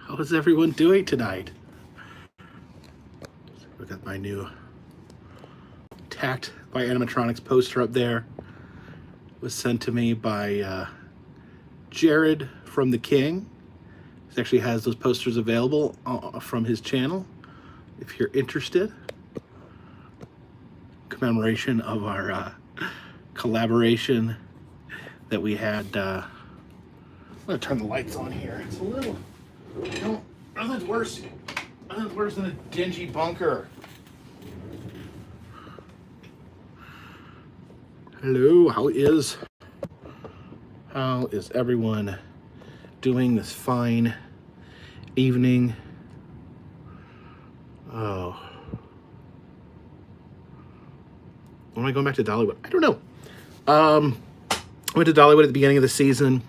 How is everyone doing tonight? Look at my new Tact by Animatronics poster up there. It was sent to me by Jared from The King. He actually has those posters available from his channel if you're interested. Commemoration of our collaboration that we had. I'm gonna turn the lights on here. It's a little, nothing's worse than a dingy bunker. Hello, how is everyone doing this fine evening? Oh, when am I going back to Dollywood? I don't know. I went to Dollywood at the beginning of the season.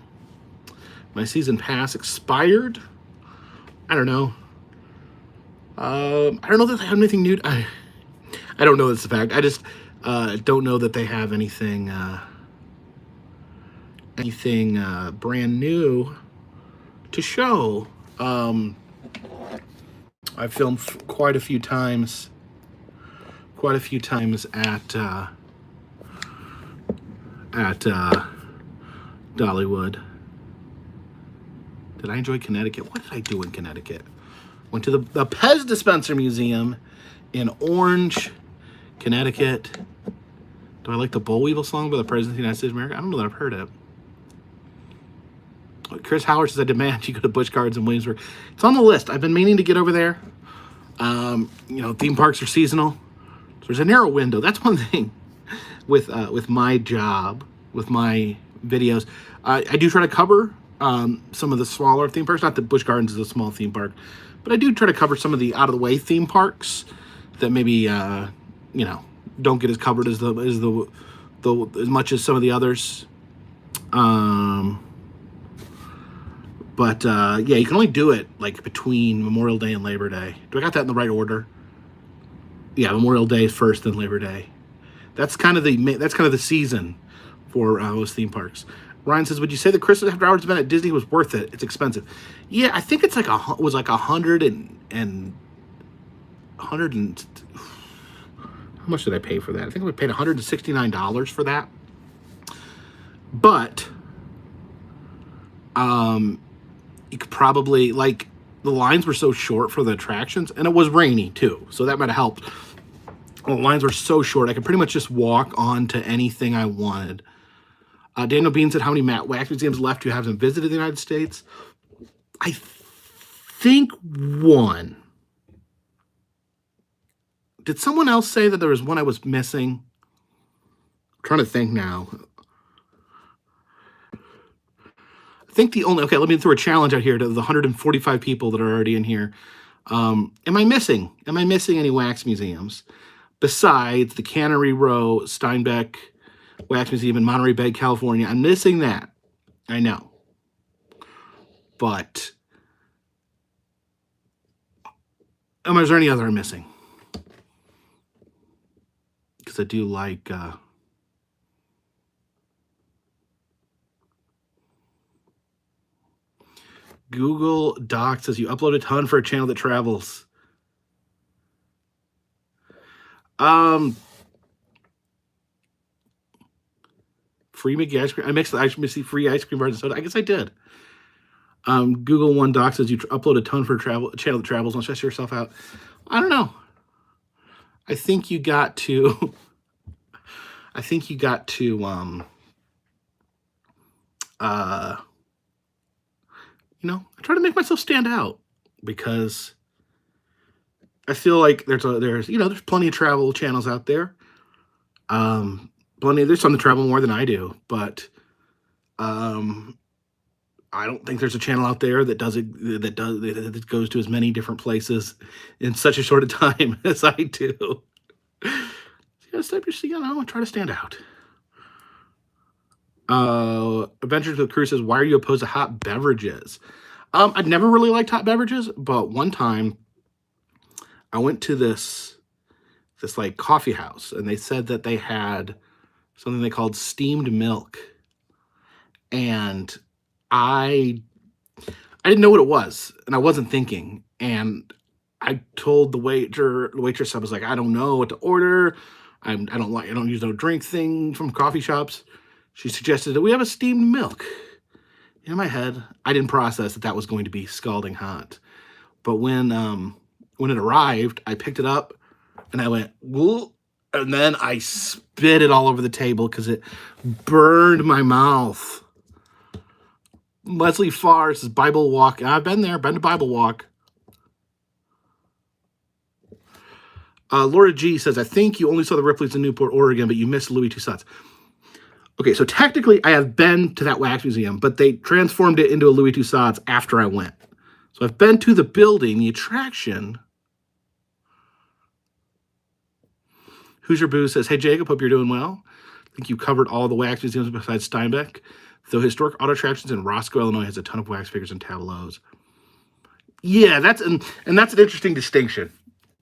My season pass expired. I don't know. I don't know that they have anything new. I don't know that's the fact. I just don't know that they have anything brand new to show. I've filmed quite a few times at Dollywood. Did I enjoy Connecticut? What did I do in Connecticut? Went to the Pez Dispenser Museum in Orange, Connecticut. Do I like the Boll Weevil song by the President of the United States of America? I don't know that I've heard it. Chris Howard says, I demand you go to Busch Gardens in Williamsburg. It's on the list. I've been meaning to get over there. Theme parks are seasonal. So there's a narrow window. That's one thing with my job, with my videos. I do try to cover some of the smaller theme parks. Not that Busch Gardens is a small theme park, but I do try to cover some of the out-of-the-way theme parks that maybe, don't get as covered as as much as some of the others. Yeah, you can only do it like between Memorial Day and Labor Day. Do I got that in the right order? Yeah, Memorial Day is first, then Labor Day. That's kind of the season for most theme parks. Ryan says, would you say the Christmas after hours event at Disney was worth it? It's expensive. Yeah, I think it's like was like 100 and how much did I pay for that? I think we paid $169 for that. But you could probably, like, the lines were so short for the attractions, and it was rainy too, so that might have helped. The lines were so short, I could pretty much just walk on to anything I wanted. Daniel Bean said, how many wax museums left do you have not visited the United States? I think one. Did someone else say that there was one I was missing? I'm trying to think now. I think okay, let me throw a challenge out here to the 145 people that are already in here. Am I missing any wax museums besides the Cannery Row Steinbeck Wax Museum in Monterey Bay, California? I'm missing that. I know. But is there any other I'm missing? Because I do like Google Docs says you upload a ton for a channel that travels. Free Mickey ice cream. I mixed the ice cream, free ice cream bars and soda. I guess I did. Google One Doc says you upload a ton for a channel that travels. Don't stress yourself out. I don't know. I think you got to. I try to make myself stand out because I feel like there's plenty of travel channels out there. There's some that travel more than I do, but I don't think there's a channel out there that that goes to as many different places in such a short of time as I do. So you gotta step your, and try to stand out. Adventures with Crew says, why are you opposed to hot beverages? I'd never really liked hot beverages, but one time I went to this like coffee house, and they said that they had something they called steamed milk, and I I didn't know what it was, and I wasn't thinking. And I told the waitress, I was like, I don't know what to order. I don't use no drink thing from coffee shops. She suggested that we have a steamed milk. In my head, I didn't process that was going to be scalding hot. But when it arrived, I picked it up and I went, whoa, and then I spit it all over the table because it burned my mouth. Leslie Farr says Bible Walk. I've been there, been to Bible Walk. Laura G says, I think you only saw the Ripley's in Newport, Oregon, but you missed Louis Toussaint's. Okay, so technically I have been to that wax museum, but they transformed it into a Louis Toussaint's after I went. So I've been to the building, the attraction. Who's Your Boo says, hey, Jacob, hope you're doing well. I think you covered all the wax museums besides Steinbeck. Though Historic Auto Attractions in Roscoe, Illinois has a ton of wax figures and tableaus. Yeah, that's an interesting distinction.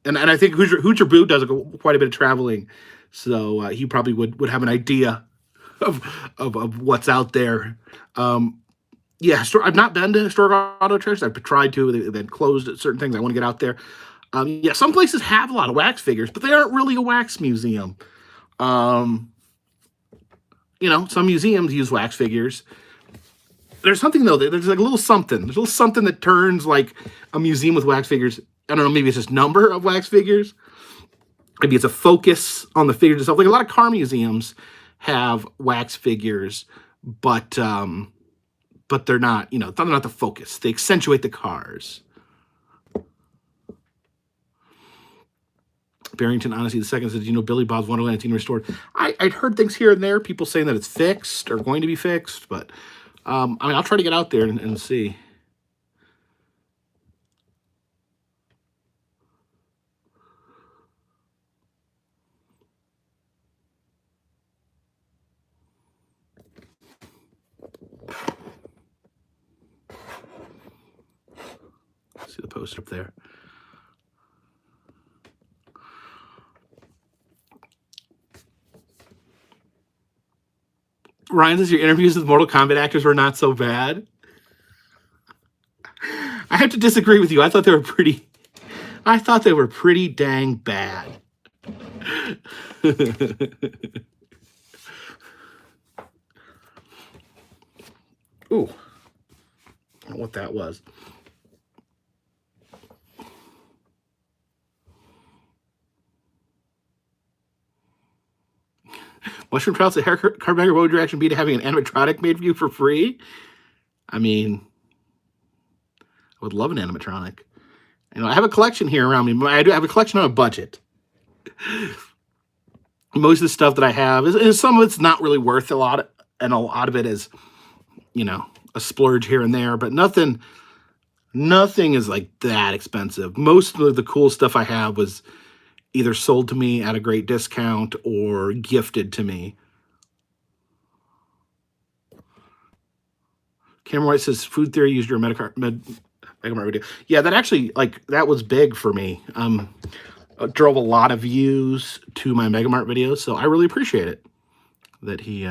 And I think Who's Your Boo does quite a bit of traveling. So he probably would have an idea of what's out there. Yeah, I've not been to Historic Auto Attractions. I've tried to. They've closed at certain things. I want to get out there. Yeah, some places have a lot of wax figures, but they aren't really a wax museum. Some museums use wax figures. There's something, though. There's like a little something. There's a little something that turns like a museum with wax figures. I don't know, maybe it's just number of wax figures. Maybe it's a focus on the figures itself. Like a lot of car museums have wax figures, but they're not, they're not the focus. They accentuate the cars. Barrington Honesty II says, Billy Bob's Wonderland being restored. I'd heard things here and there, people saying that it's fixed or going to be fixed, but I'll try to get out there and see. See the poster up there. Ryan says your interviews with Mortal Kombat actors were not so bad. I have to disagree with you. I thought they were pretty dang bad. Ooh. I don't know what that was. Mushroom Trout said, Carpetbagger, what would your reaction be to having an animatronic made for you for free? I mean, I would love an animatronic. I have a collection here around me. I do have a collection on a budget. Most of the stuff that I have is some of it's not really worth a lot, and a lot of it is, a splurge here and there, but nothing is like that expensive. Most of the cool stuff I have was either sold to me at a great discount or gifted to me. Cameron White says, Food Theory used your Megamart video. Yeah, that actually, that was big for me. Drove a lot of views to my Megamart videos, so I really appreciate it that he...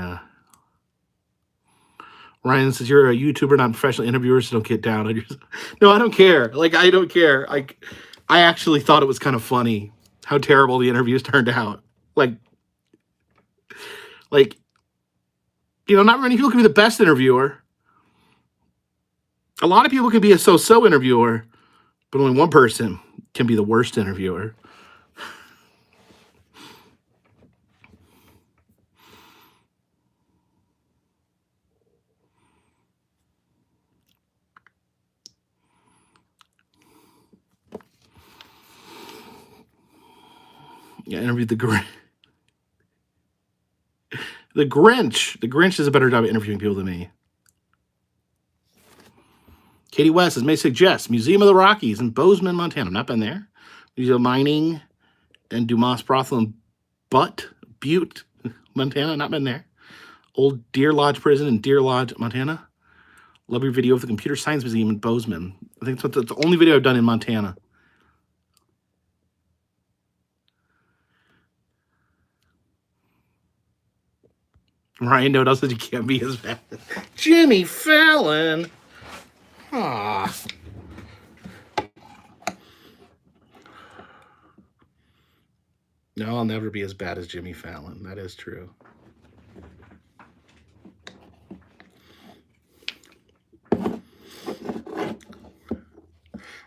Ryan says, you're a YouTuber, not a professional interviewer, so don't get down on yourself. No, I don't care. I don't care. I actually thought it was kind of funny how terrible the interviews turned out. Not many people can be the best interviewer. A lot of people can be a so-so interviewer, but only one person can be the worst interviewer. Yeah, interviewed the Grinch. The Grinch does a better job of interviewing people than me. Katie West says, may suggest Museum of the Rockies in Bozeman, Montana. I've not been there. Museum of Mining and Dumas Brothel in Butte, Montana. Not been there. Old Deer Lodge Prison in Deer Lodge, Montana. Love your video of the Computer Science Museum in Bozeman. I think that's the only video I've done in Montana. Ryan Nodell says you can't be as bad. Jimmy Fallon. Ah. No, I'll never be as bad as Jimmy Fallon. That is true.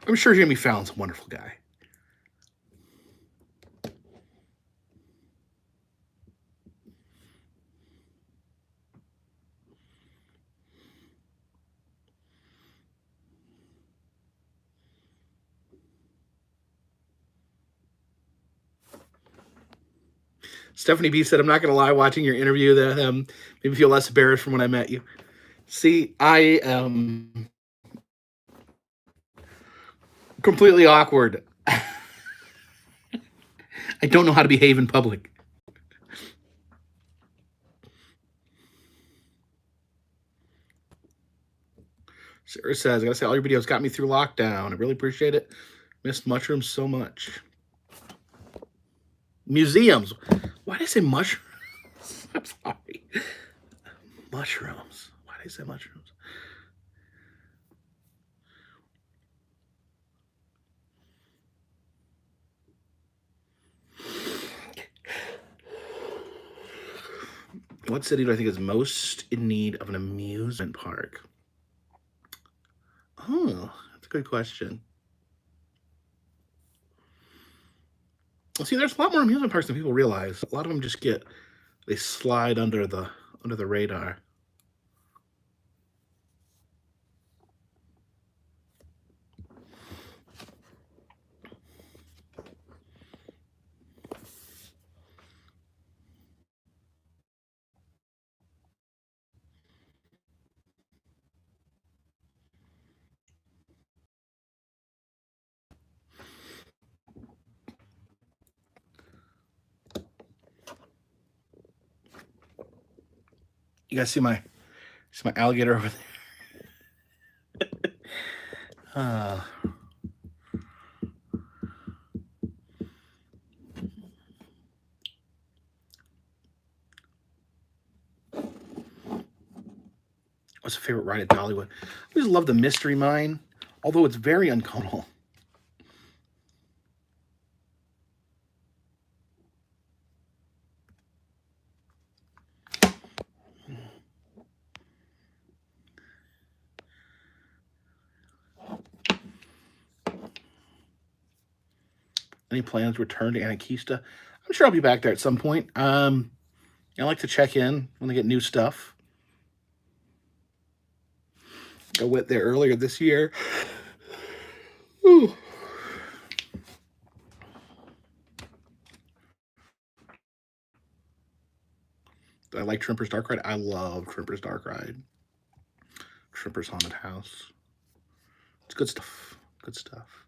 I'm sure Jimmy Fallon's a wonderful guy. Stephanie B said, I'm not going to lie, watching your interview, that made me feel less embarrassed from when I met you. See, I am completely awkward. I don't know how to behave in public. Sarah says, I gotta say, all your videos got me through lockdown. I really appreciate it. Missed mushrooms so much. Museums. Why did I say mushrooms? I'm sorry. Mushrooms. Why did I say mushrooms? What city do I think is most in need of an amusement park? Oh, that's a good question. Well, see, there's a lot more amusement parks than people realize. A lot of them just they slide under the radar. You guys see my alligator over there? What's your favorite ride at Dollywood? I always love the Mystery Mine, although it's very uncomfortable. Any plans to return to Anarchista? I'm sure I'll be back there at some point. I like to check in when they get new stuff. I went there earlier this year. Ooh. I like Trimper's Dark Ride. I love Trimper's Dark Ride. Trimper's Haunted House. It's good stuff. Good stuff.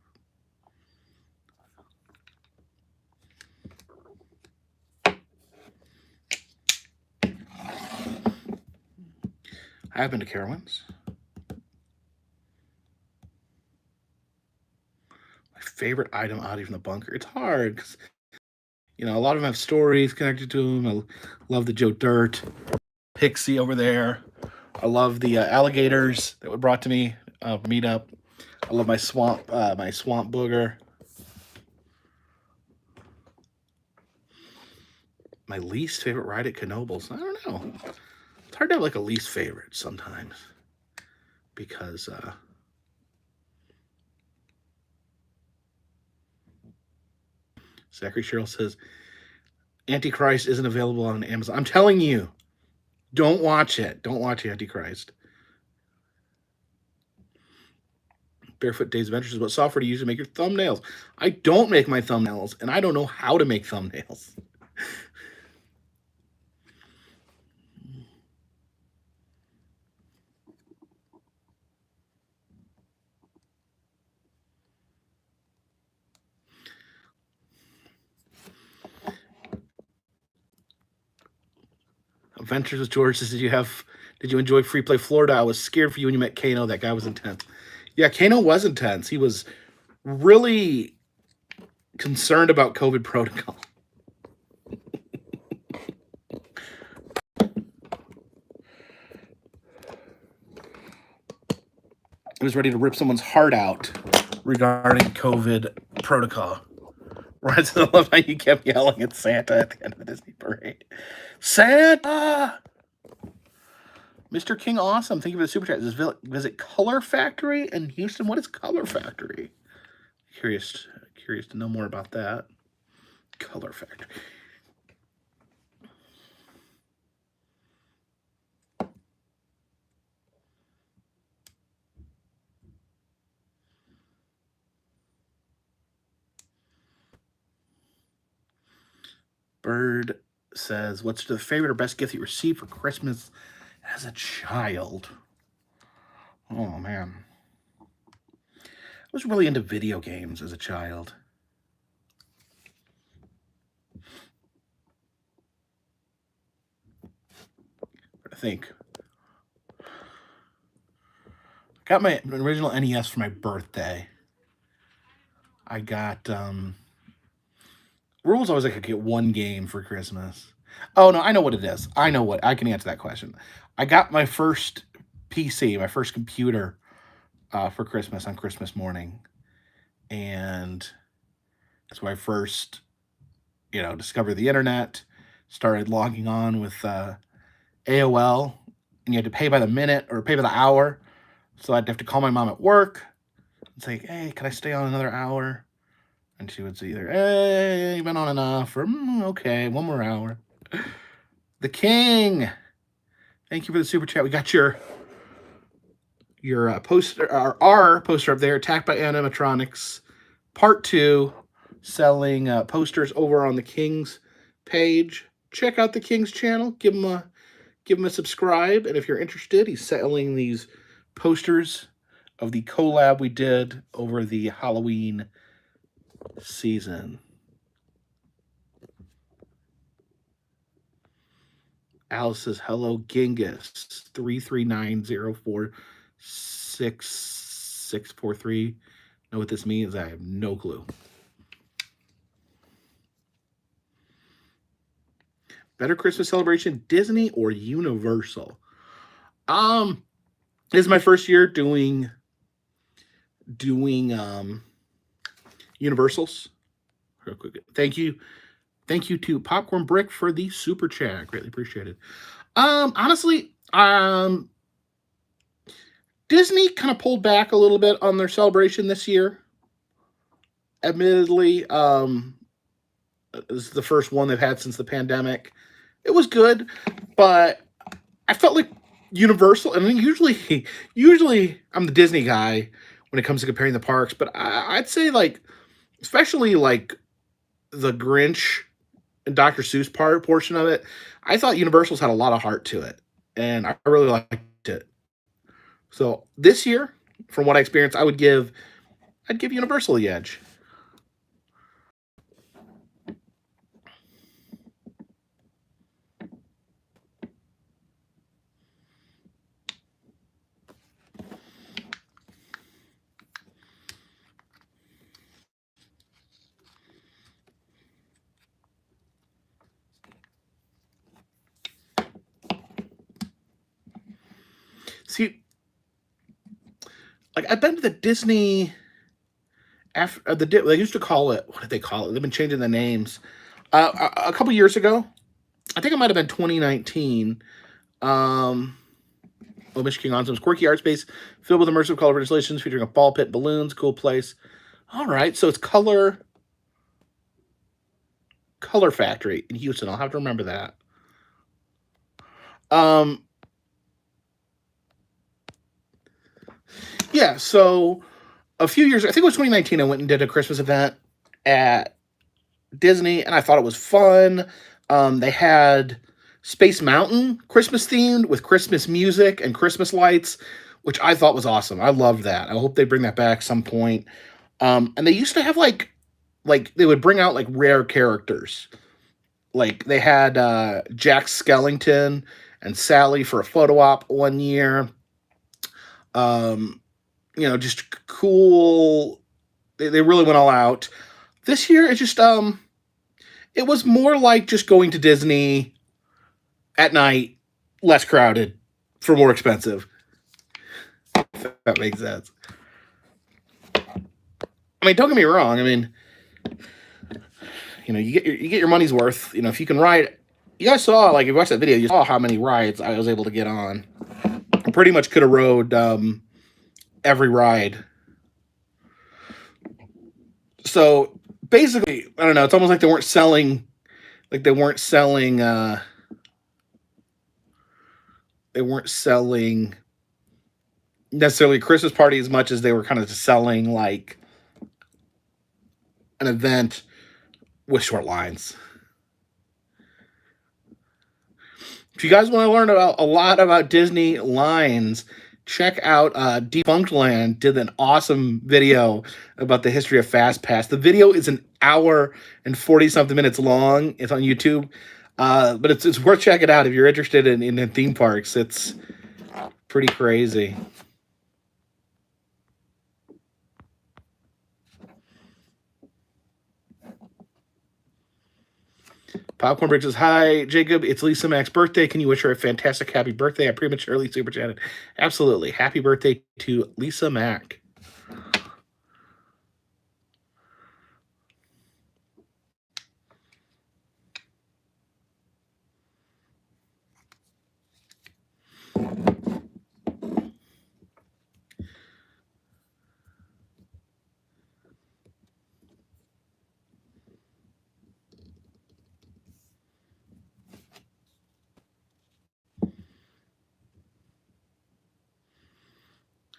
I have been to Carowinds. My favorite item out from the bunker. It's hard because, a lot of them have stories connected to them. I love the Joe Dirt, Pixie over there. I love the alligators that were brought to me meet up. I love my swamp booger. My least favorite ride at Knoebels. I don't know. It's hard to have like a least favorite sometimes because Zachary Sherrill says Antichrist isn't available on Amazon. I'm telling you, don't watch it. Don't watch Antichrist. Barefoot Days Adventures is what software do you use to make your thumbnails? I don't make my thumbnails, and I don't know how to make thumbnails. Adventures with George says, did you enjoy Free Play Florida? I was scared for you when you met Kano. That guy was intense. Yeah, Kano was intense. He was really concerned about COVID protocol. was ready to rip someone's heart out regarding COVID protocol. Right, I love how you kept yelling at Santa at the end of the Disney parade. Santa! Mr. King Awesome, thank you for the super chat. Visit Color Factory in Houston. What is Color Factory? Curious to know more about that. Color Factory. Bird says, what's the favorite or best gift you received for Christmas as a child? Oh, man. I was really into video games as a child. I think. I got my original NES for my birthday. I got, rules always I could get one game for Christmas. Oh, no, I know what it is. I can answer that question. I got my first PC, my first computer for Christmas on Christmas morning. And that's where I first, discovered the internet, started logging on with AOL, and you had to pay by the minute or pay by the hour. So I'd have to call my mom at work and say, hey, can I stay on another hour? And she would say either, hey, you've been on enough, or okay, one more hour. The King, thank you for the super chat. We got your poster, our poster up there, Attacked by Animatronics, Part 2, selling posters over on the King's page. Check out the King's channel. Give him a subscribe. And if you're interested, he's selling these posters of the collab we did over the Halloween season. Alice says, hello, Genghis, 339046643. Know what this means? I have no clue. Better Christmas celebration, Disney or Universal? This is my first year doing Universals. Real quick. Thank you to Popcorn Brick for the super chat. Greatly appreciated. Honestly, Disney kind of pulled back a little bit on their celebration this year. Admittedly, this is the first one they've had since the pandemic. It was good, but I felt like Universal, and usually I'm the Disney guy when it comes to comparing the parks, but I'd say especially the Grinch and Dr. Seuss portion of it, I thought Universal's had a lot of heart to it, and I really liked it. So this year, from what I experienced, I'd give Universal the edge. See, I've been to the Disney after they used to call it. What did they call it? They've been changing the names. A couple years ago, I think it might have been 2019. Mission King Awesome's quirky art space filled with immersive colorful installations featuring a ball pit, balloons, cool place. All right, so it's Color Factory in Houston. I'll have to remember that. Yeah, so a few years, I think it was 2019, I went and did a Christmas event at Disney, and I thought it was fun. They had Space Mountain Christmas themed with Christmas music and Christmas lights, which I thought was awesome. I loved that. I hope they bring that back some point. And they used to have like they would bring out rare characters. They had Jack Skellington and Sally for a photo op one year. Just cool. They really went all out. This year, it's just it was more like just going to Disney at night, less crowded, for more expensive. That makes sense. I mean, don't get me wrong. I mean, you get your money's worth. If you can ride, you guys saw, like, if you watched that video, you saw how many rides I was able to get on. I pretty much could have rode every ride. So basically, I don't know. It's almost like they weren't selling, they weren't selling necessarily a Christmas party as much as they were kind of just selling like an event with short lines. If you guys want to learn about a lot about Disney lines, check out Defunctland did an awesome video about the history of Fast Pass. The video is an hour and 40-something minutes long. It's on YouTube. But it's worth checking out if you're interested in theme parks. It's pretty crazy. Popcorn Bridge says, hi, Jacob. It's Lisa Mac's birthday. Can you wish her a fantastic happy birthday? I prematurely super chatted. Absolutely. Happy birthday to Lisa Mac.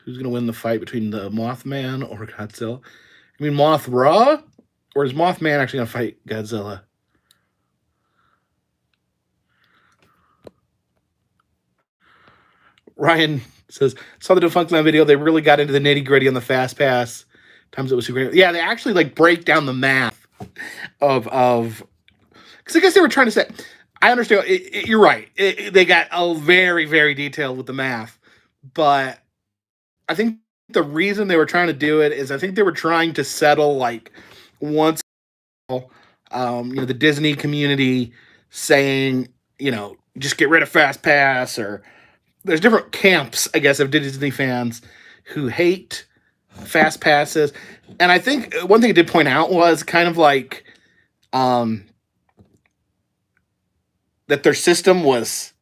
Who's going to win the fight between the Mothman or Godzilla? I mean, Mothra? Or is Mothman actually going to fight Godzilla? Ryan says, saw the Defunctland video. They really got into the nitty gritty on the Fast Pass. Times it was super. Yeah, they actually like break down the math of because I guess they were trying to say. I understand. You're right. They got very, very detailed with the math, but I think the reason they were trying to do it is I think they were trying to settle like once, the Disney community saying, just get rid of Fast Pass, or there's different camps, I guess, of Disney fans who hate Fast Passes. And I think one thing it did point out was kind of like that their system was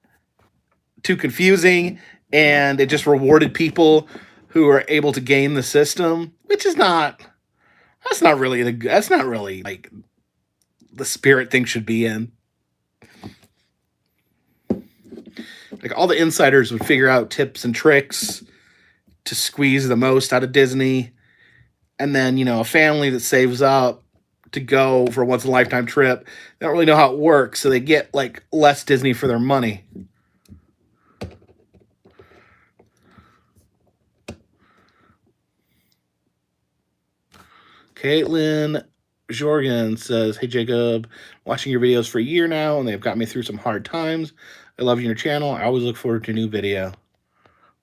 too confusing and it just rewarded people who are able to game the system, which is that's not really like the spirit thing should be in. Like all the insiders would figure out tips and tricks to squeeze the most out of Disney. And then, a family that saves up to go for a once in a lifetime trip, they don't really know how it works. So they get like less Disney for their money. Caitlin Jorgen says, hey, Jacob, watching your videos for a year now, and they've got me through some hard times. I love your channel. I always look forward to a new video.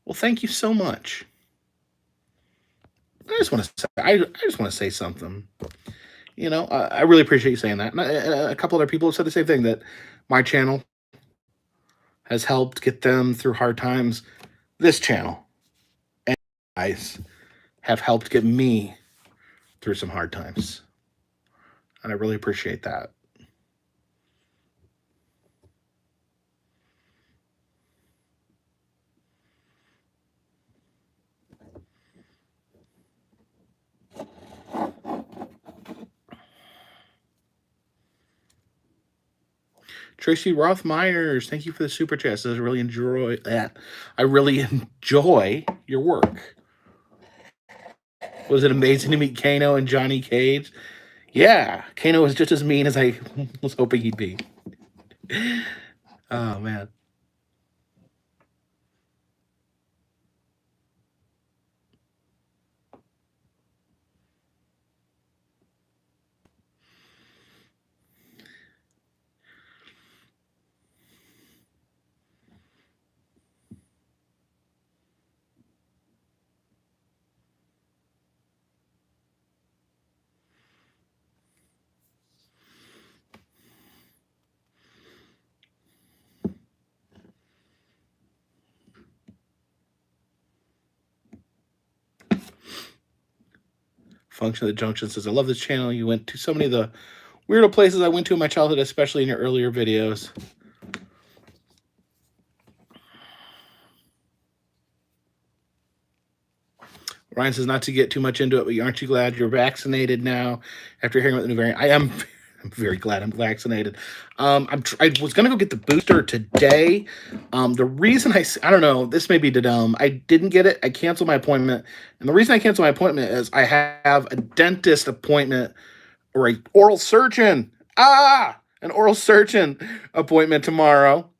Well, thank you so much. I just want to say something. I really appreciate you saying that. And a couple other people have said the same thing, that my channel has helped get them through hard times. This channel and you guys have helped get me through some hard times. And I really appreciate that. Tracy Roth Myers, thank you for the super chat. I really enjoy that. I really enjoy your work. Was it amazing to meet Kano and Johnny Cage? Yeah, Kano was just as mean as I was hoping he'd be. Oh, man. Function of the Junction says, I love this channel. You went to so many of the weirdo places I went to in my childhood, especially in your earlier videos. Ryan says, not to get too much into it, but aren't you glad you're vaccinated now after hearing about the new variant? I am. I'm very glad I'm vaccinated. I was going to go get the booster today. The reason I don't know, this may be dumb. I didn't get it. I canceled my appointment. And the reason I canceled my appointment is I have a dentist appointment or an oral surgeon appointment tomorrow.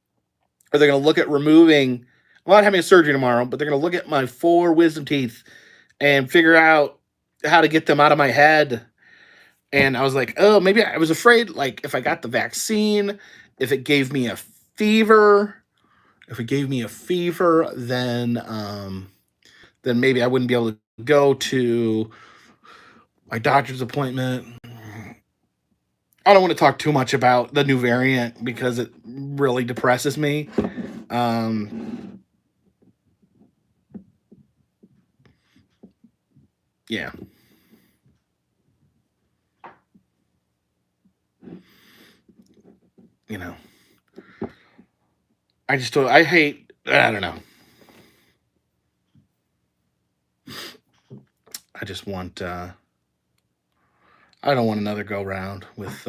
Or they're going to look at removing, I'm not having a surgery tomorrow, but they're going to look at my 4 wisdom teeth and figure out how to get them out of my head. And I was like, oh, maybe I was afraid, like, if I got the vaccine, if it gave me a fever, then maybe I wouldn't be able to go to my doctor's appointment. I don't want to talk too much about the new variant because it really depresses me. Yeah. You know, I don't know. I just want, I don't want another go round with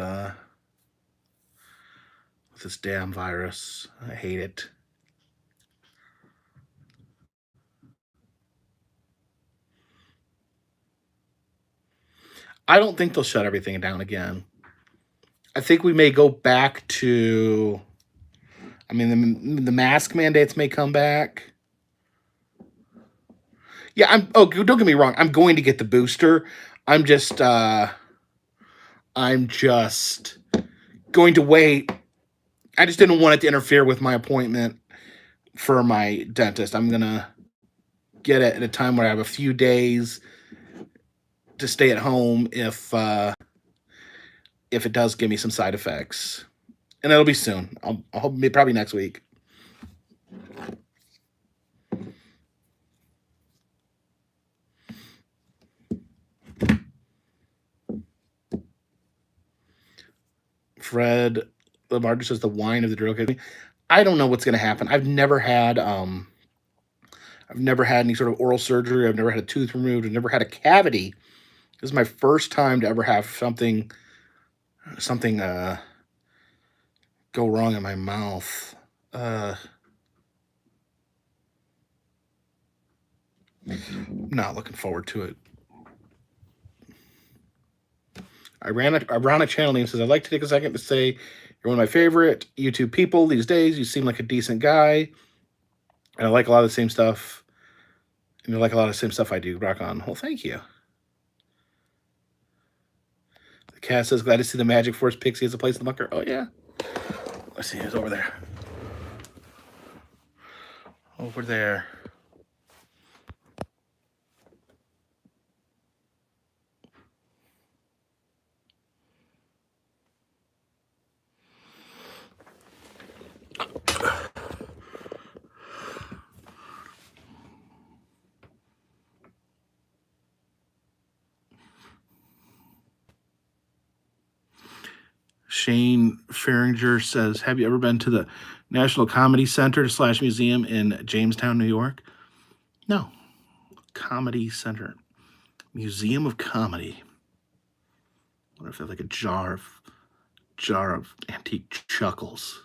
this damn virus. I hate it. I don't think they'll shut everything down again. I think we may go back to, I mean, the mask mandates may come back. Yeah, don't get me wrong. I'm going to get the booster. I'm just going to wait. I just didn't want it to interfere with my appointment for my dentist. I'm going to get it at a time where I have a few days to stay at home if it does give me some side effects. And that'll be soon. I'll hope probably next week. Fred Lamarger says the wine of the drill kit. I don't know what's going to happen. I've never had any sort of oral surgery. I've never had a tooth removed. I've never had a cavity. This is my first time to ever have something go wrong in my mouth. Not looking forward to it. I ran a channel name says, I'd like to take a second to say you're one of my favorite YouTube people these days. You seem like a decent guy. And I like a lot of the same stuff. And you like a lot of the same stuff I do. Rock on. Well, thank you. The cat says, glad to see the Magic Force Pixie has a place in the bunker. Oh, yeah. Let's see who's over there. Over there. Shane Farringer says, have you ever been to the National Comedy Center / Museum in Jamestown, New York? No. Comedy Center. Museum of Comedy. I wonder if they have like a jar of antique chuckles.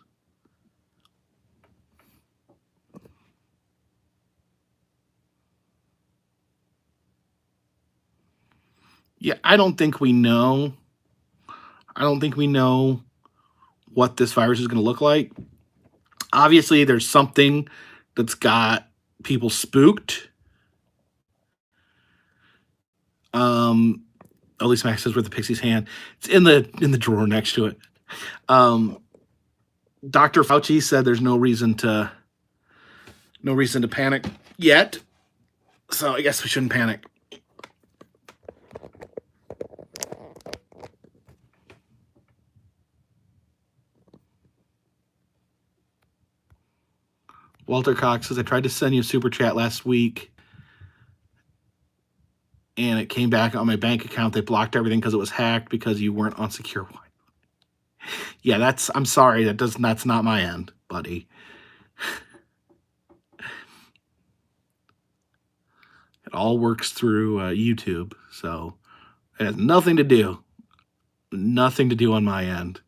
Yeah, I don't think we know what this virus is going to look like. Obviously, there's something that's got people spooked. At least Max says with the Pixie's hand. It's in the drawer next to it. Dr. Fauci said there's no reason to panic yet. So I guess we shouldn't panic. Walter Cox says, I tried to send you a super chat last week and it came came back on my bank account. They blocked everything because it was hacked because you weren't on secure Wi-Fi. Yeah, I'm sorry. That's not my end, buddy. It all works through YouTube, so it has nothing to do on my end.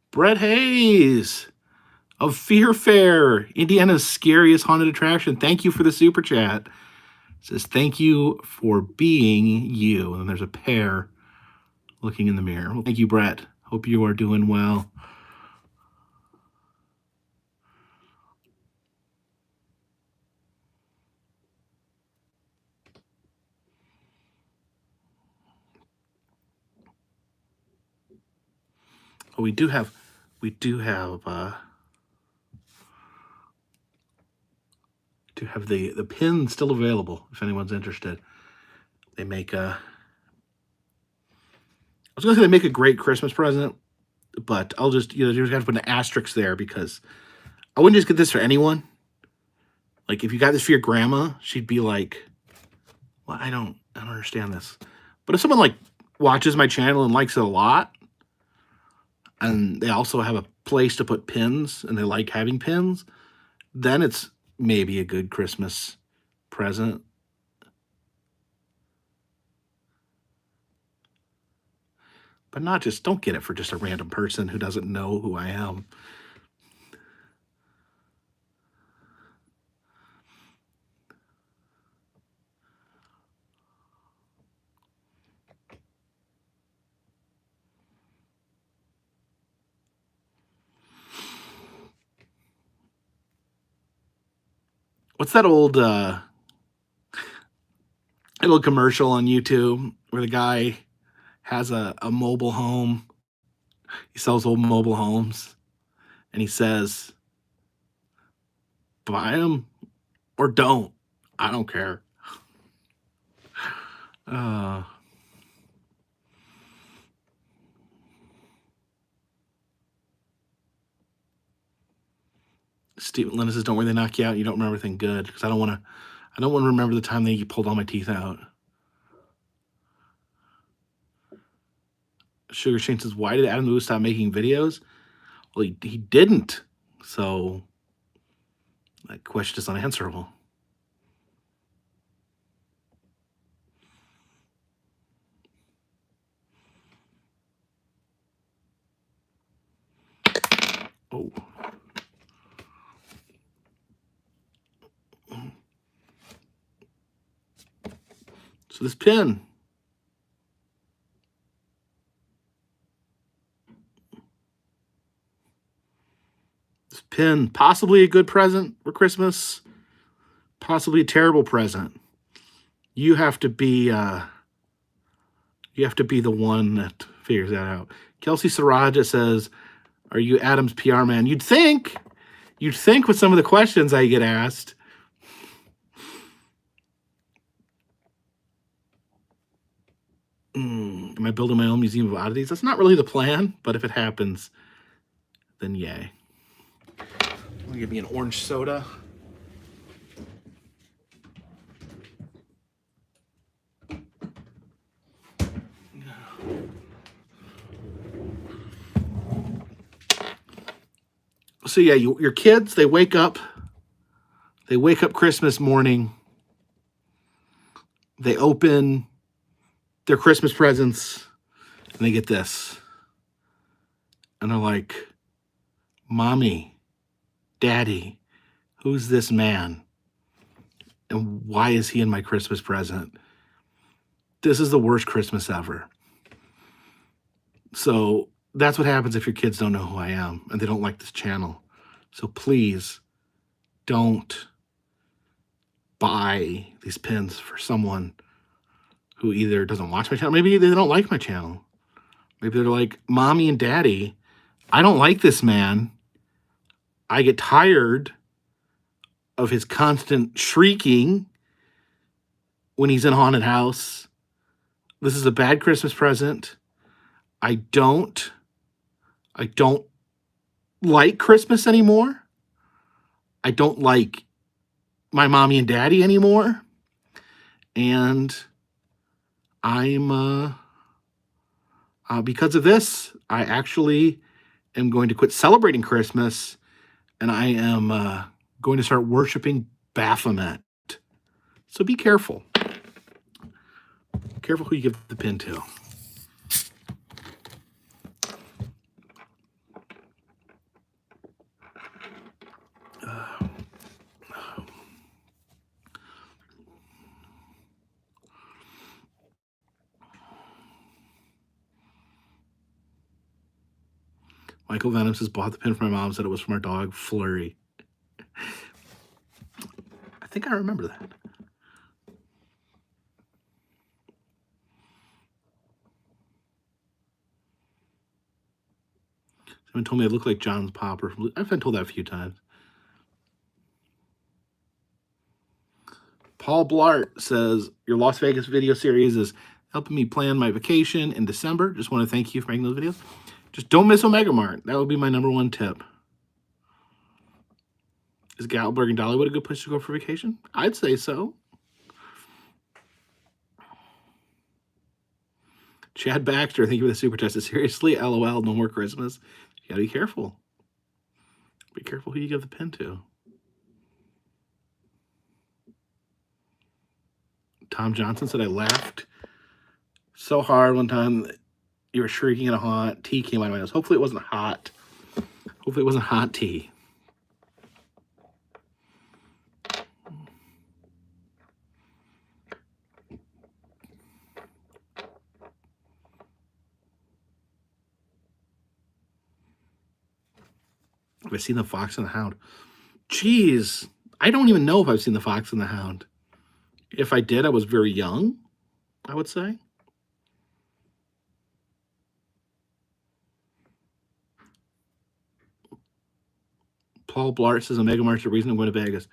Brett Hayes of Fear Fair, Indiana's scariest haunted attraction. Thank you for the super chat. It says, thank you for being you. And there's a pair looking in the mirror. Well, thank you, Brett. Hope you are doing well. Oh, we do have the pin still available if anyone's interested. They make I was gonna say they make a great Christmas present, but I'll just you just have to put an asterisk there because I wouldn't just get this for anyone. Like if you got this for your grandma, she'd be like, "Well, I don't understand this." But if someone like watches my channel and likes it a lot, and they also have a place to put pins and they like having pins, then it's maybe a good Christmas present. But don't get it for just a random person who doesn't know who I am. What's that old little commercial on YouTube where the guy has a mobile home? He sells old mobile homes, and he says, "Buy them or don't. I don't care." Stephen Linda says, "Don't worry, they knock you out. You don't remember anything good because I don't want to remember the time they pulled all my teeth out." Sugar Shane says, "Why did Adam Lewis stop making videos?" Well, he didn't. So that question is unanswerable. Oh. So this pin. This pin, possibly a good present for Christmas, possibly a terrible present. You have to be the one that figures that out. Kelsey Saraja says, "Are you Adam's PR man?" You'd think with some of the questions I get asked. Am I building my own museum of oddities? That's not really the plan, but if it happens, then yay. I'm gonna give me an orange soda. So yeah, your kids, they wake up Christmas morning. They open their Christmas presents and they get this. And they're like, "Mommy, Daddy, who's this man? And why is he in my Christmas present?" This is the worst Christmas ever. So that's what happens if your kids don't know who I am and they don't like this channel. So please don't buy these pins for someone who either doesn't watch my channel, maybe they don't like my channel. Maybe they're like, "Mommy and Daddy, I don't like this man. I get tired of his constant shrieking when he's in a haunted house. This is a bad Christmas present. I don't like Christmas anymore. I don't like my mommy and daddy anymore. And I'm because of this, I actually am going to quit celebrating Christmas, and I am going to start worshiping Baphomet. So be careful. Careful who you give the pin to. Michael Venom says, bought the pin for my mom, said it was from our dog, Flurry. I think I remember that. Someone told me I look like John's Popper. I've been told that a few times. Paul Blart says, your Las Vegas video series is helping me plan my vacation in December. Just want to thank you for making those videos. Just don't miss Omega Mart. That would be my #1 tip. Is Gatlinburg and Dollywood a good place to go for vacation? I'd say so. Chad Baxter, thank you for the super test. Seriously, LOL, no more Christmas. You gotta be careful. Be careful who you give the pin to. Tom Johnson said, I laughed so hard one time that you were shrieking in a hot tea came out of my nose. Hopefully it wasn't hot. Hopefully it wasn't hot tea. Have I seen The Fox and the Hound? Jeez, I don't even know if I've seen The Fox and the Hound. If I did, I was very young, I would say. Paul Blart says, Omega Mart's the reason I'm going to Vegas.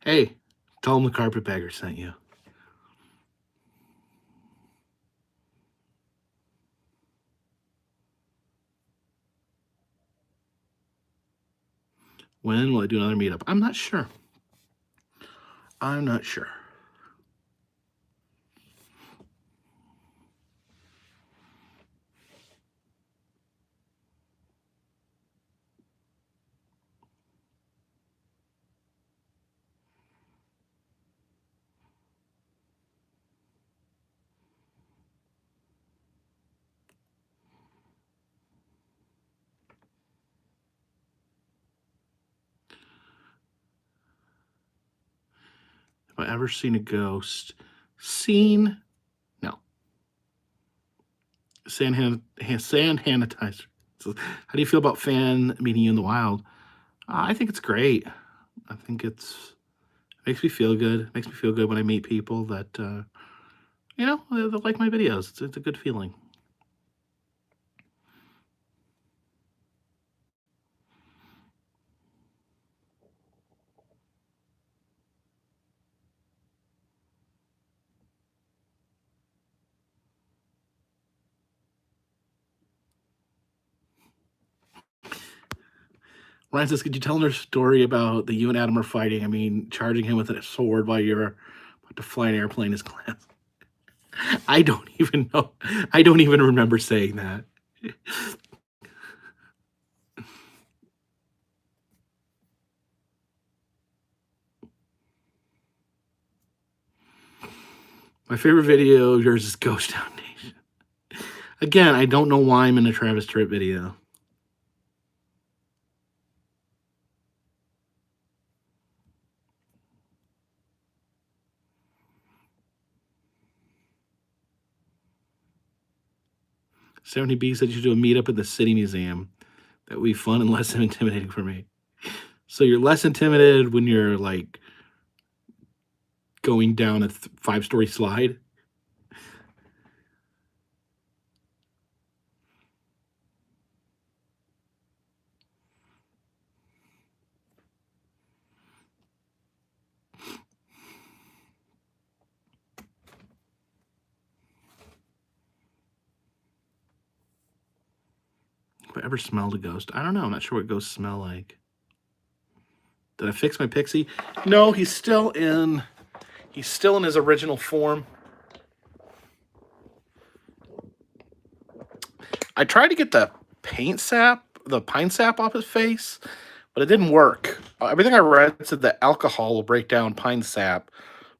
Hey, tell him the Carpetbagger sent you. When will I do another meetup? I'm not sure. I'm not sure. Have I ever seen a ghost? No. Sand sanitizer. So, how do you feel about fan meeting you in the wild? I think it's great. I think it makes me feel good. It makes me feel good when I meet people that, they like my videos. It's a good feeling. Ryan says, could you tell her story about the you and Adam are fighting? I mean, charging him with a sword while you're about to fly an airplane is class. I don't even know. I don't even remember saying that. My favorite video of yours is Ghost Town Nation. Again, I don't know why I'm in a Travis Tritt video. $70B said you should do a meetup at the City Museum. That would be fun and less intimidating for me. So you're less intimidated when you're like going down a 5-story slide? I ever smelled a ghost? I don't know. I'm not sure what ghosts smell like. Did I fix my pixie? No, he's still in his original form. I tried to get the pine sap off his face, but it didn't work. Everything I read said that alcohol will break down pine sap,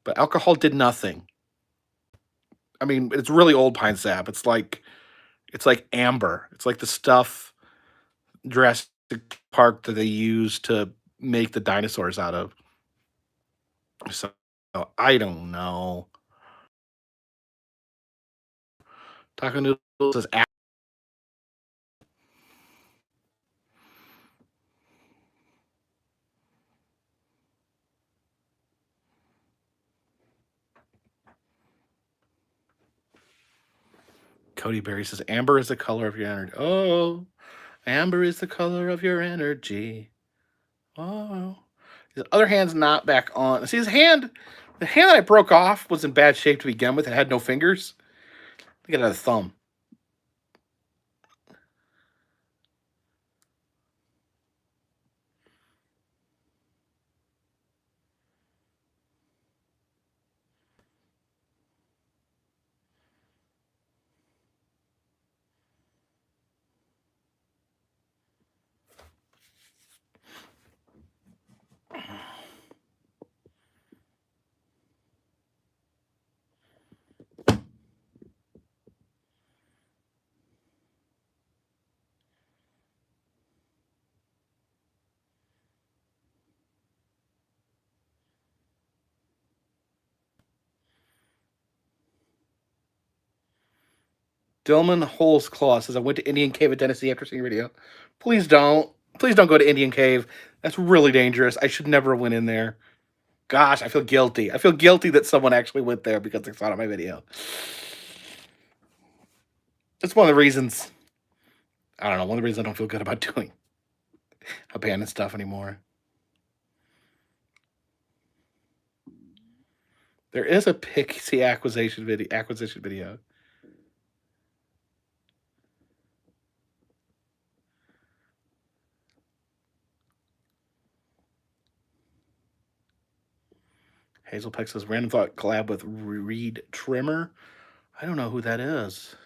but alcohol did nothing. I mean, it's really old pine sap. It's like amber. It's like the stuff Jurassic Park that they used to make the dinosaurs out of. So I don't know. Taco Noodles is Cody Berry says amber is the color of your energy. Oh, amber is the color of your energy. Oh, his other hand's not back on. See, the hand that I broke off was in bad shape to begin with. It had no fingers. Look at that thumb. Dillman Holes Claw says I went to Indian Cave in Tennessee after seeing your video. Please don't. Please don't go to Indian Cave. That's really dangerous. I should never have went in there. Gosh, I feel guilty. I feel guilty that someone actually went there because they saw my video. That's one of the reasons. I don't know. One of the reasons I don't feel good about doing abandoned stuff anymore. There is a Pixie acquisition video. Hazel Peck says random thought collab with Reed Trimmer. I don't know who that is.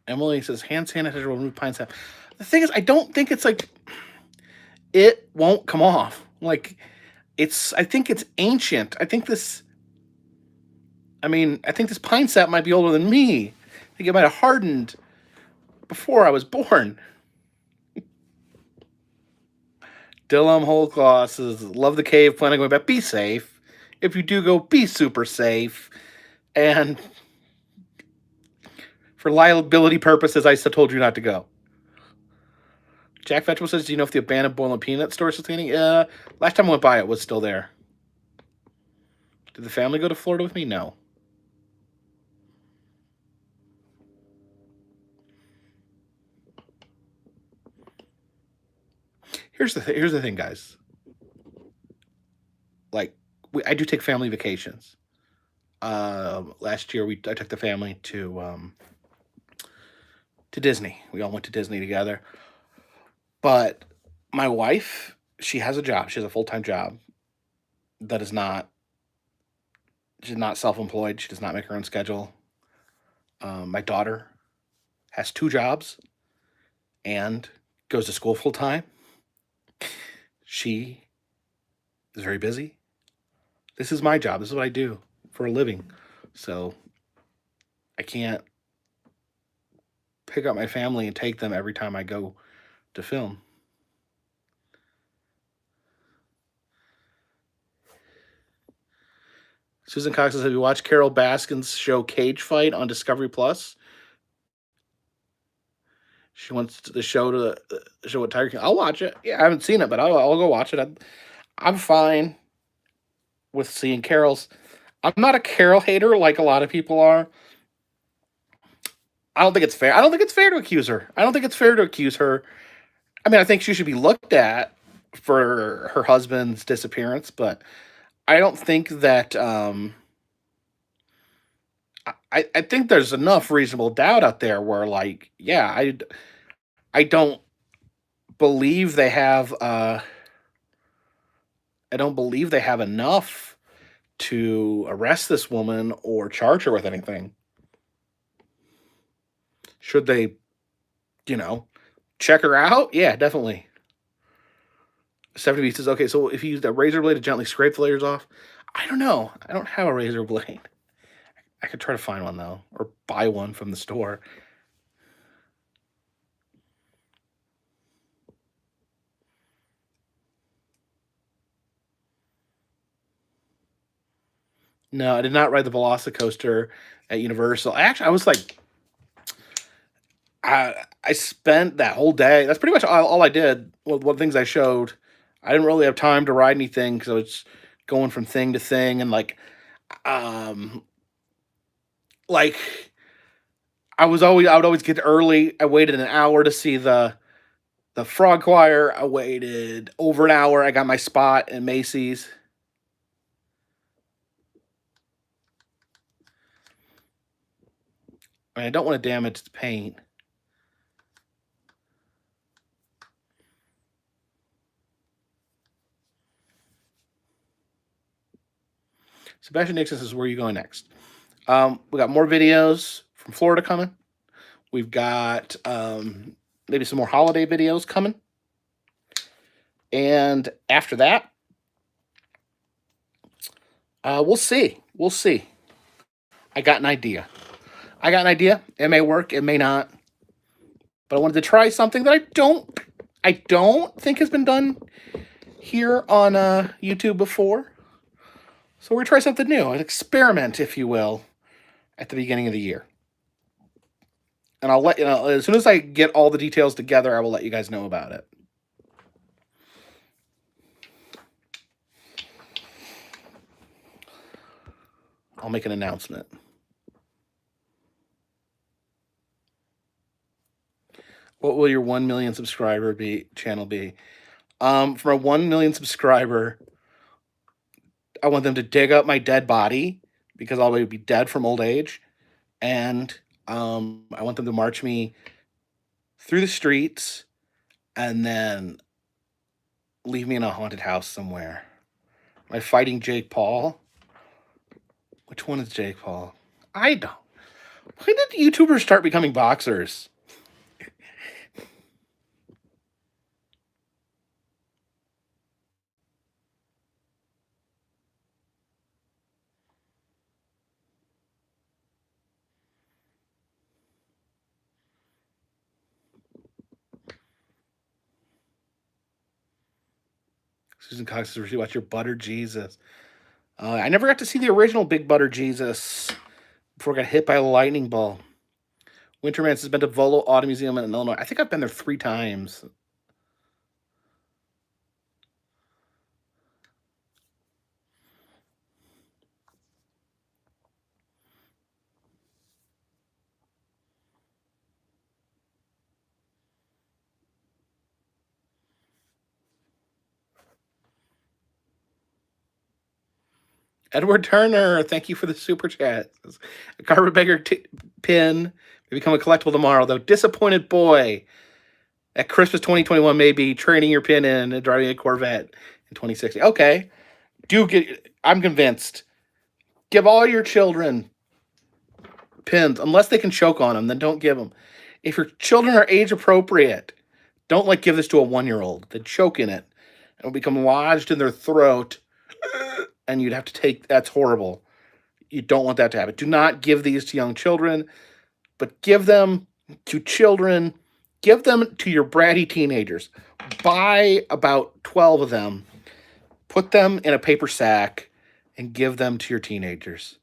Emily says hand sanitizer will remove pine sap. The thing is, I don't think it's like it won't come off. Like I think it's ancient. I think this pine sap might be older than me. I think it might have hardened before I was born. Dylan Holclaw says, love the cave, plan on going back. Be safe. If you do go, be super safe. And for liability purposes, I still told you not to go. Jack Vegetable says, do you know if the abandoned boil and peanut store is still standing? Last time I went by, it was still there. Did the family go to Florida with me? No. Here's the thing, guys. Like, I do take family vacations. Last year, I took the family to Disney. We all went to Disney together. But my wife, she has a job. She has a full-time job that is not. She's not self-employed. She does not make her own schedule. My daughter has 2 jobs and goes to school full-time. She is very busy. This is my job. This is what I do for a living. So I can't pick up my family and take them every time I go to film. Susan Cox says, have you watched Carol Baskin's show Cage Fight on Discovery Plus? She wants the show to show what Tiger King. I'll watch it. Yeah, I haven't seen it, but I'll go watch it. I'm fine with seeing Carol's. I'm not a Carol hater like a lot of people are. I don't think it's fair. I don't think it's fair to accuse her. I don't think it's fair to accuse her. I mean, I think she should be looked at for her husband's disappearance, but I don't think that I think there's enough reasonable doubt out there where like, yeah, I don't believe they have I don't believe they have enough to arrest this woman or charge her with anything. Should they, you know, check her out? Yeah, definitely. 70 says, okay, so if you use that razor blade to gently scrape the layers off, I don't know. I don't have a razor blade. I could try to find one though, or buy one from the store. No, I did not ride the Velocicoaster at Universal. I was like, I spent that whole day. That's pretty much all I did. Well, what things I showed. I didn't really have time to ride anything because I was going from thing to thing, and um, like I would always get early. I waited an hour to see the frog choir. I waited over an hour. I got my spot at Macy's. I mean, I don't want to damage the paint. Sebastian Nixon says, "Where are you going next?" We got more videos from Florida coming. We've got maybe some more holiday videos coming. And after that, we'll see. We'll see. I got an idea. It may work. It may not. But I wanted to try something that I don't think has been done here on YouTube before. So we're gonna try something new, an experiment, if you will, at the beginning of the year. And I'll let you know as soon as I get all the details together. I will let you guys know about it. I'll make an announcement. What will your 1 million subscriber channel be? For a 1 million subscriber, I want them to dig up my dead body because I'll be dead from old age, and I want them to march me through the streets and then leave me in a haunted house somewhere. Am I fighting Jake Paul? Which one is Jake Paul? I don't. When did YouTubers start becoming boxers? Susan Cox says, "Watch your Butter Jesus." I never got to see the original Big Butter Jesus before I got hit by a lightning ball. Winterman has been to Volo Auto Museum in Illinois. I think I've been there 3 times. Edward Turner, thank you for the super chat. A Carpetbagger pin may become a collectible tomorrow, though. Disappointed boy. At Christmas 2021, maybe trading your pin in and driving a Corvette in 2060. Okay. I'm convinced. Give all your children pins, unless they can choke on them, then don't give them. If your children are age appropriate, don't give this to a 1-year-old. They choke in it. It'll become lodged in their throat, and you'd have to take. That's horrible. You don't want that to happen. Do not give these to young children, but give them to children. Give them to your bratty teenagers. Buy about 12 of them, put them in a paper sack, and give them to your teenagers.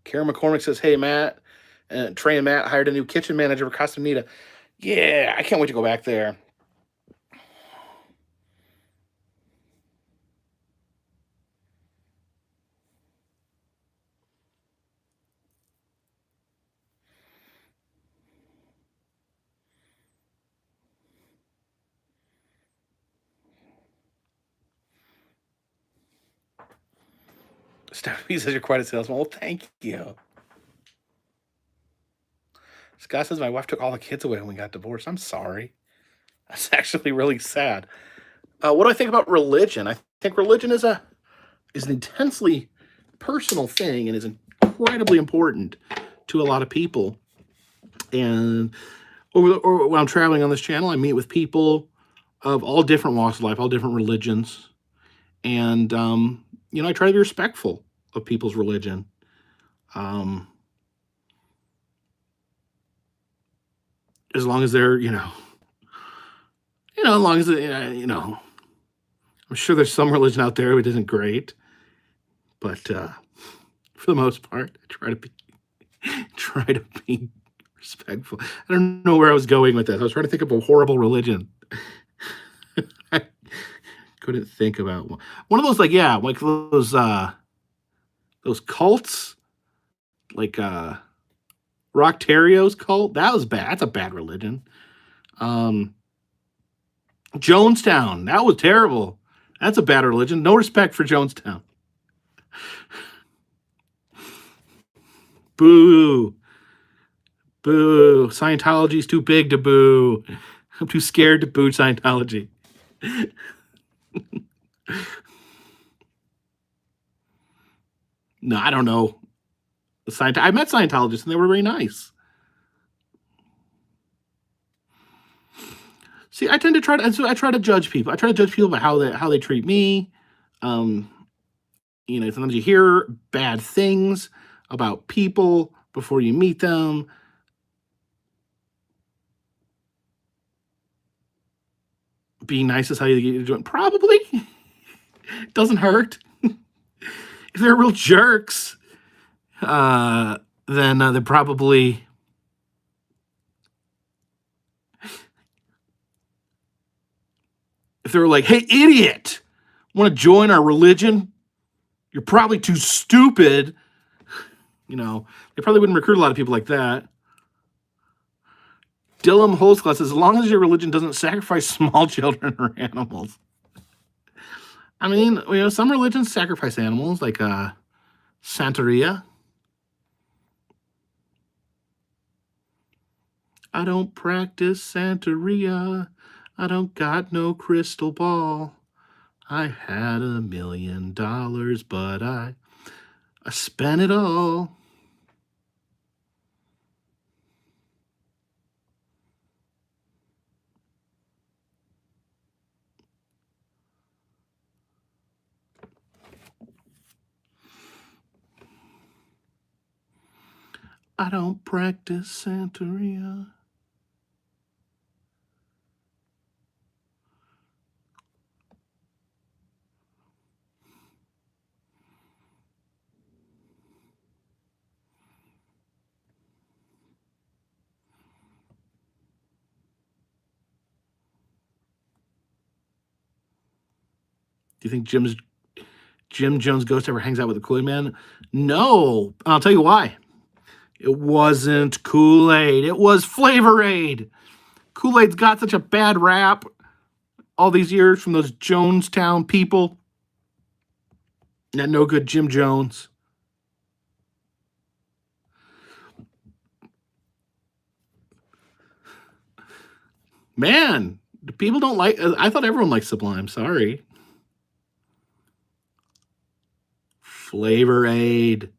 Karen McCormick says, "Hey, Matt, Trey and Matt hired a new kitchen manager for Castaneda. Yeah, I can't wait to go back there." Stephanie says you're quite a salesman. Well, thank you. Scott says my wife took all the kids away when we got divorced. I'm sorry. That's actually really sad. What do I think about religion? I think religion is an intensely personal thing and is incredibly important to a lot of people. And or when I'm traveling on this channel, I meet with people of all different walks of life, all different religions, and I try to be respectful of people's religion. As long as they're, as long as I'm sure there's some religion out there that isn't great, but for the most part, I try to be respectful. I don't know where I was going with this. I was trying to think of a horrible religion. I couldn't think about one of those, like those cults, like Rocktario's cult. That was bad. That's a bad religion. Jonestown. That was terrible. That's a bad religion. No respect for Jonestown. Boo. Boo. Scientology's too big to boo. I'm too scared to boo Scientology. No, I don't know. I met Scientologists and they were very nice. See, I try to judge people. I try to judge people by how they treat me. Sometimes you hear bad things about people before you meet them. Being nice is how you get your joint. Probably. Doesn't hurt. If they're real jerks, then they're probably... If they were like, hey, idiot, want to join our religion? You're probably too stupid. They probably wouldn't recruit a lot of people like that. Dylan Holtzclass says, as long as your religion doesn't sacrifice small children or animals. I mean, some religions sacrifice animals, like Santeria. I don't practice Santeria. I don't got no crystal ball. I had $1 million, but I spent it all. I don't practice Santeria. Do you think Jim Jones Ghost ever hangs out with the Kool-Aid Man? No. I'll tell you why. It wasn't Kool-Aid. It was Flavor Aid. Kool-Aid's got such a bad rap all these years from those Jonestown people. That no good Jim Jones. Man, people don't like... I thought everyone liked Sublime. Sorry. Flavor Aid.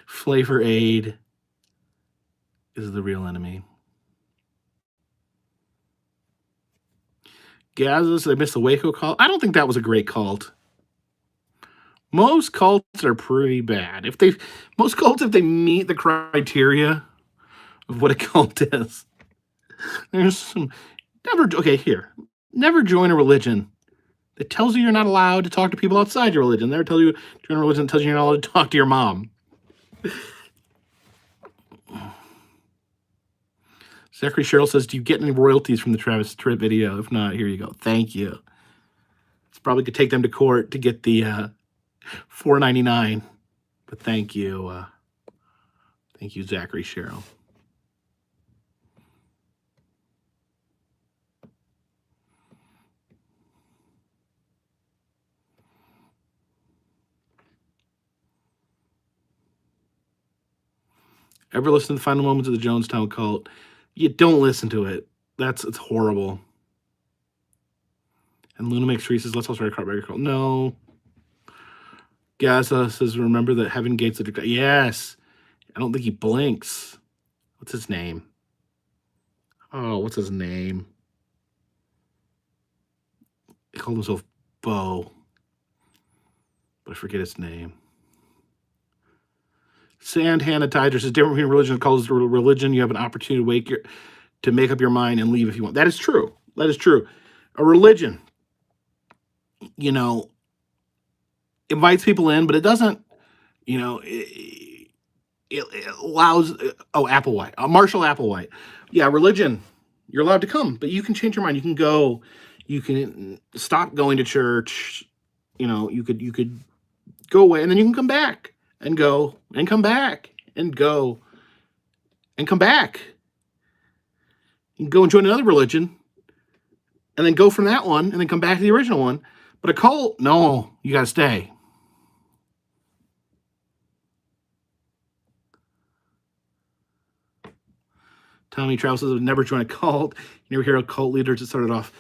Flavor Aid is the real enemy. Gazas, I missed the Waco cult. I don't think that was a great cult. Most cults are pretty bad. If they meet the criteria of what a cult is, there's some... Never join a religion that tells you you're not allowed to talk to people outside your religion. Never tell you join a religion that tells you you're not allowed to talk to your mom. Zachary Sherrill says, do you get any royalties from the Travis Tritt video? If not, here you go. Thank you. It's probably could take them to court to get the $4.99. But thank you. Thank you, Zachary Sherrill. Ever listen to the final moments of the Jonestown cult? You don't listen to it. It's horrible. And Luna makes Teresa says, let's also write a Carpetbagger cult. No. Gaza says, remember that heaven gates are... Yes. I don't think he blinks. What's his name? Oh, what's his name? He called himself Bo. But I forget his name. Sand Hannah Tiger says, different between religion and cult is religion. You have an opportunity to make up your mind and leave if you want. That is true. That is true. A religion, invites people in, but it doesn't, it allows, Applewhite, Marshall Applewhite. Yeah, religion, you're allowed to come, but you can change your mind. You can go, you can stop going to church. You could go away and then you can come back and go and come back and go and come back. You can go and join another religion and then go from that one and then come back to the original one. But a cult, no, you got to stay. Tommy Trout says, I would never join a cult. You never hear of cult leaders that started off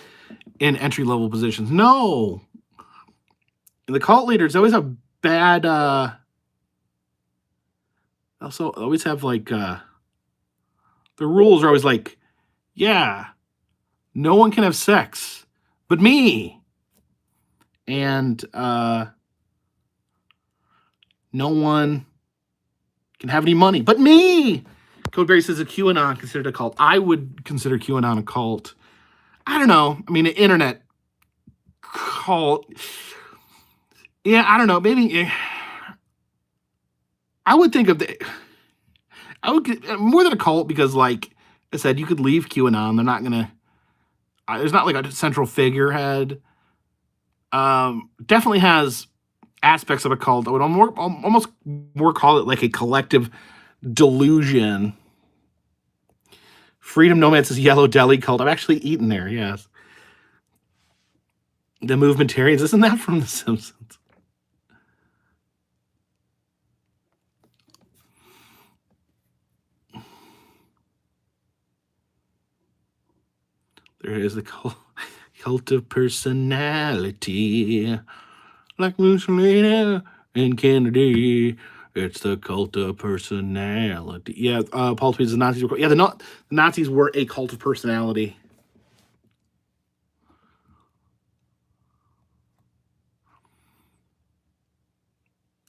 in entry-level positions. No. And the cult leaders always have bad, also always have like, the rules are always like, yeah, no one can have sex but me. And no one can have any money but me. Codeberry says, a QAnon considered a cult. I would consider QAnon a cult. I don't know. I mean, an internet cult. Yeah, I don't know. Maybe I would think of I would get more than a cult because, like I said, you could leave QAnon. They're not gonna. There's not like a central figurehead. Definitely has aspects of a cult. I would almost more call it like a collective delusion. Freedom Nomad says Yellow Deli cult. I've actually eaten there. Yes. The Movementarians. Isn't that from The Simpsons? There is the cult of personality. Like Mussolini and Kennedy. It's the cult of personality. Yeah, Paul tweets the Nazis were... Yeah, the Nazis were a cult of personality.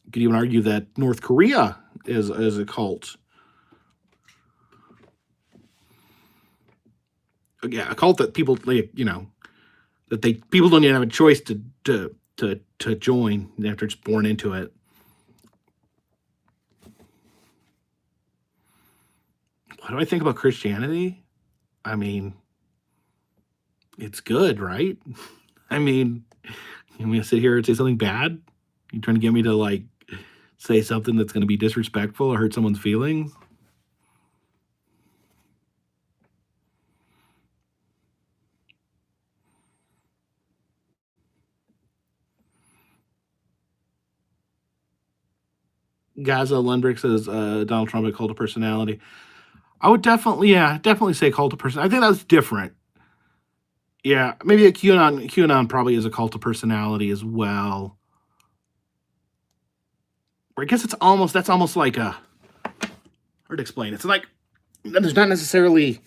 You could even argue that North Korea is a cult. Yeah, a cult that people, like, that people don't even have a choice to join after it's born into it. What do I think about Christianity? I mean, it's good, right? I mean, you want me to sit here and say something bad? You trying to get me to, like, say something that's going to be disrespectful or hurt someone's feelings? Gaza Lundbrick says Donald Trump a cult of personality. I would definitely say cult of personality. I think that's different. Yeah, maybe a QAnon probably is a cult of personality as well. Or I guess that's almost like a, hard to explain. It's like there's not necessarily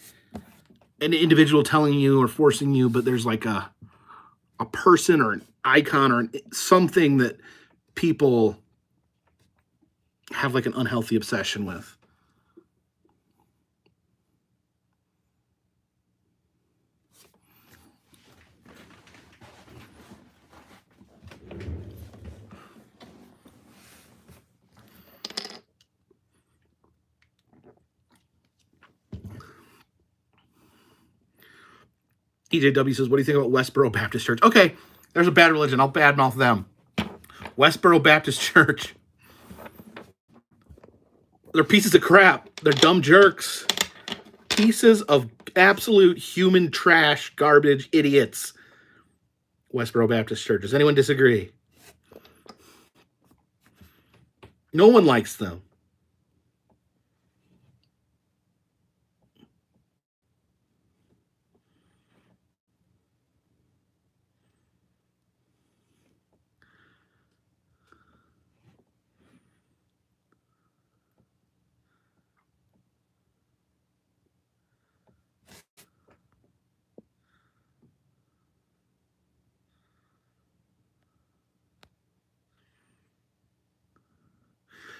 an individual telling you or forcing you, but there's like a person or an icon or something that people have like an unhealthy obsession with. EJW says, what do you think about Westboro Baptist Church? Okay, there's a bad religion. I'll badmouth them. Westboro Baptist Church. They're pieces of crap. They're dumb jerks. Pieces of absolute human trash, garbage, idiots. Westboro Baptist Church. Does anyone disagree? No one likes them.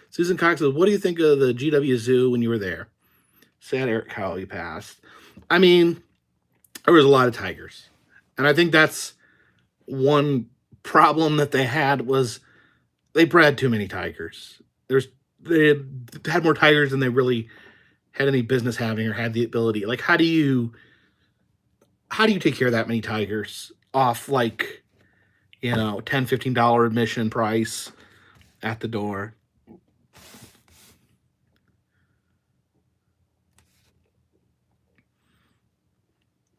Susan Cox says, what do you think of the GW Zoo when you were there? Sad Eric Cowley passed. I mean, there was a lot of tigers. And I think that's one problem that they had was they bred too many tigers. They had more tigers than they really had any business having or had the ability. Like, how do you take care of that many tigers off, like, $10, $15 admission price at the door?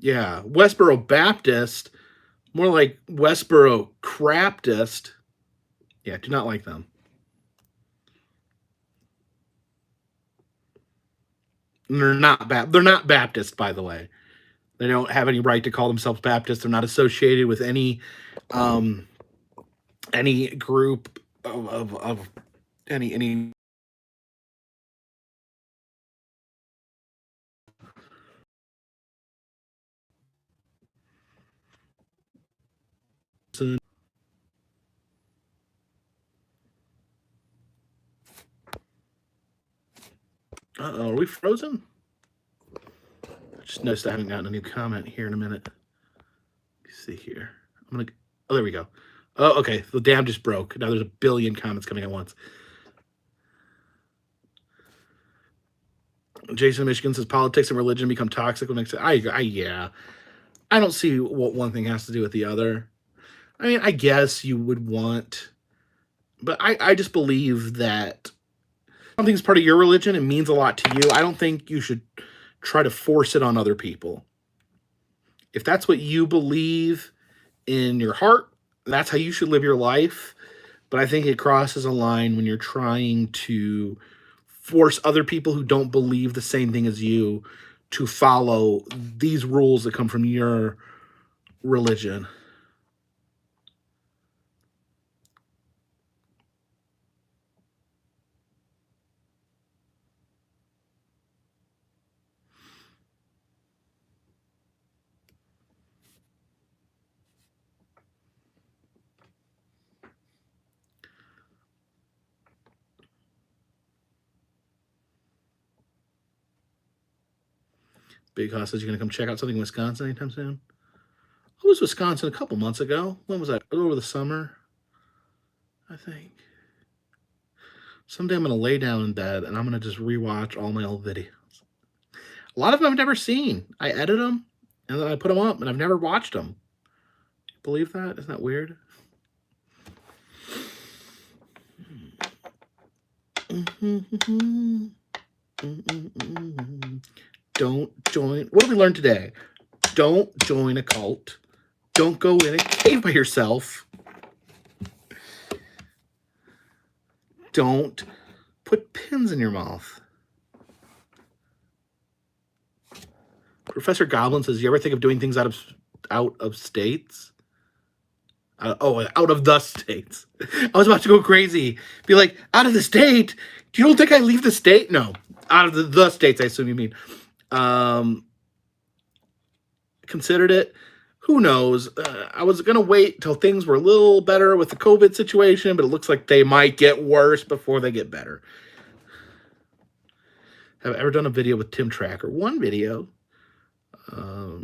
Yeah, Westboro Baptist, more like Westboro Craptist. Yeah, do not like them. And they're not Baptist, by the way. They don't have any right to call themselves Baptist. They're not associated with any group of any. Uh-oh, are we frozen? I just noticed I haven't gotten a new comment here in a minute. Let's see here. Oh, there we go. Oh, okay. The dam just broke. Now there's a billion comments coming at once. Jason Michigan says politics and religion become toxic when yeah. I don't see what one thing has to do with the other. I mean, I guess you would want, but I just believe that something's part of your religion and means a lot to you. I don't think you should try to force it on other people. If that's what you believe in your heart, that's how you should live your life. But I think it crosses a line when you're trying to force other people who don't believe the same thing as you to follow these rules that come from your religion. Big Hoss says you're going to come check out something in Wisconsin anytime soon. I was Wisconsin a couple months ago. When was that? Over the summer, I think. Someday I'm going to lay down in bed and I'm going to just rewatch all my old videos. A lot of them I've never seen. I edit them and then I put them up and I've never watched them. Believe that? Isn't that weird? Don't join. What did we learn today? Don't join a cult. Don't go in a cave by yourself. Don't put pins in your mouth. Professor Goblin says, you ever think of doing things out of states? Out of the states. I was about to go crazy. Be like, out of the state? You don't think I leave the state? No. Out of the states, I assume you mean. Considered it. Who knows? I was going to wait till things were a little better with the COVID situation, but it looks like they might get worse before they get better. Have I ever done a video with Tim Tracker? One video. I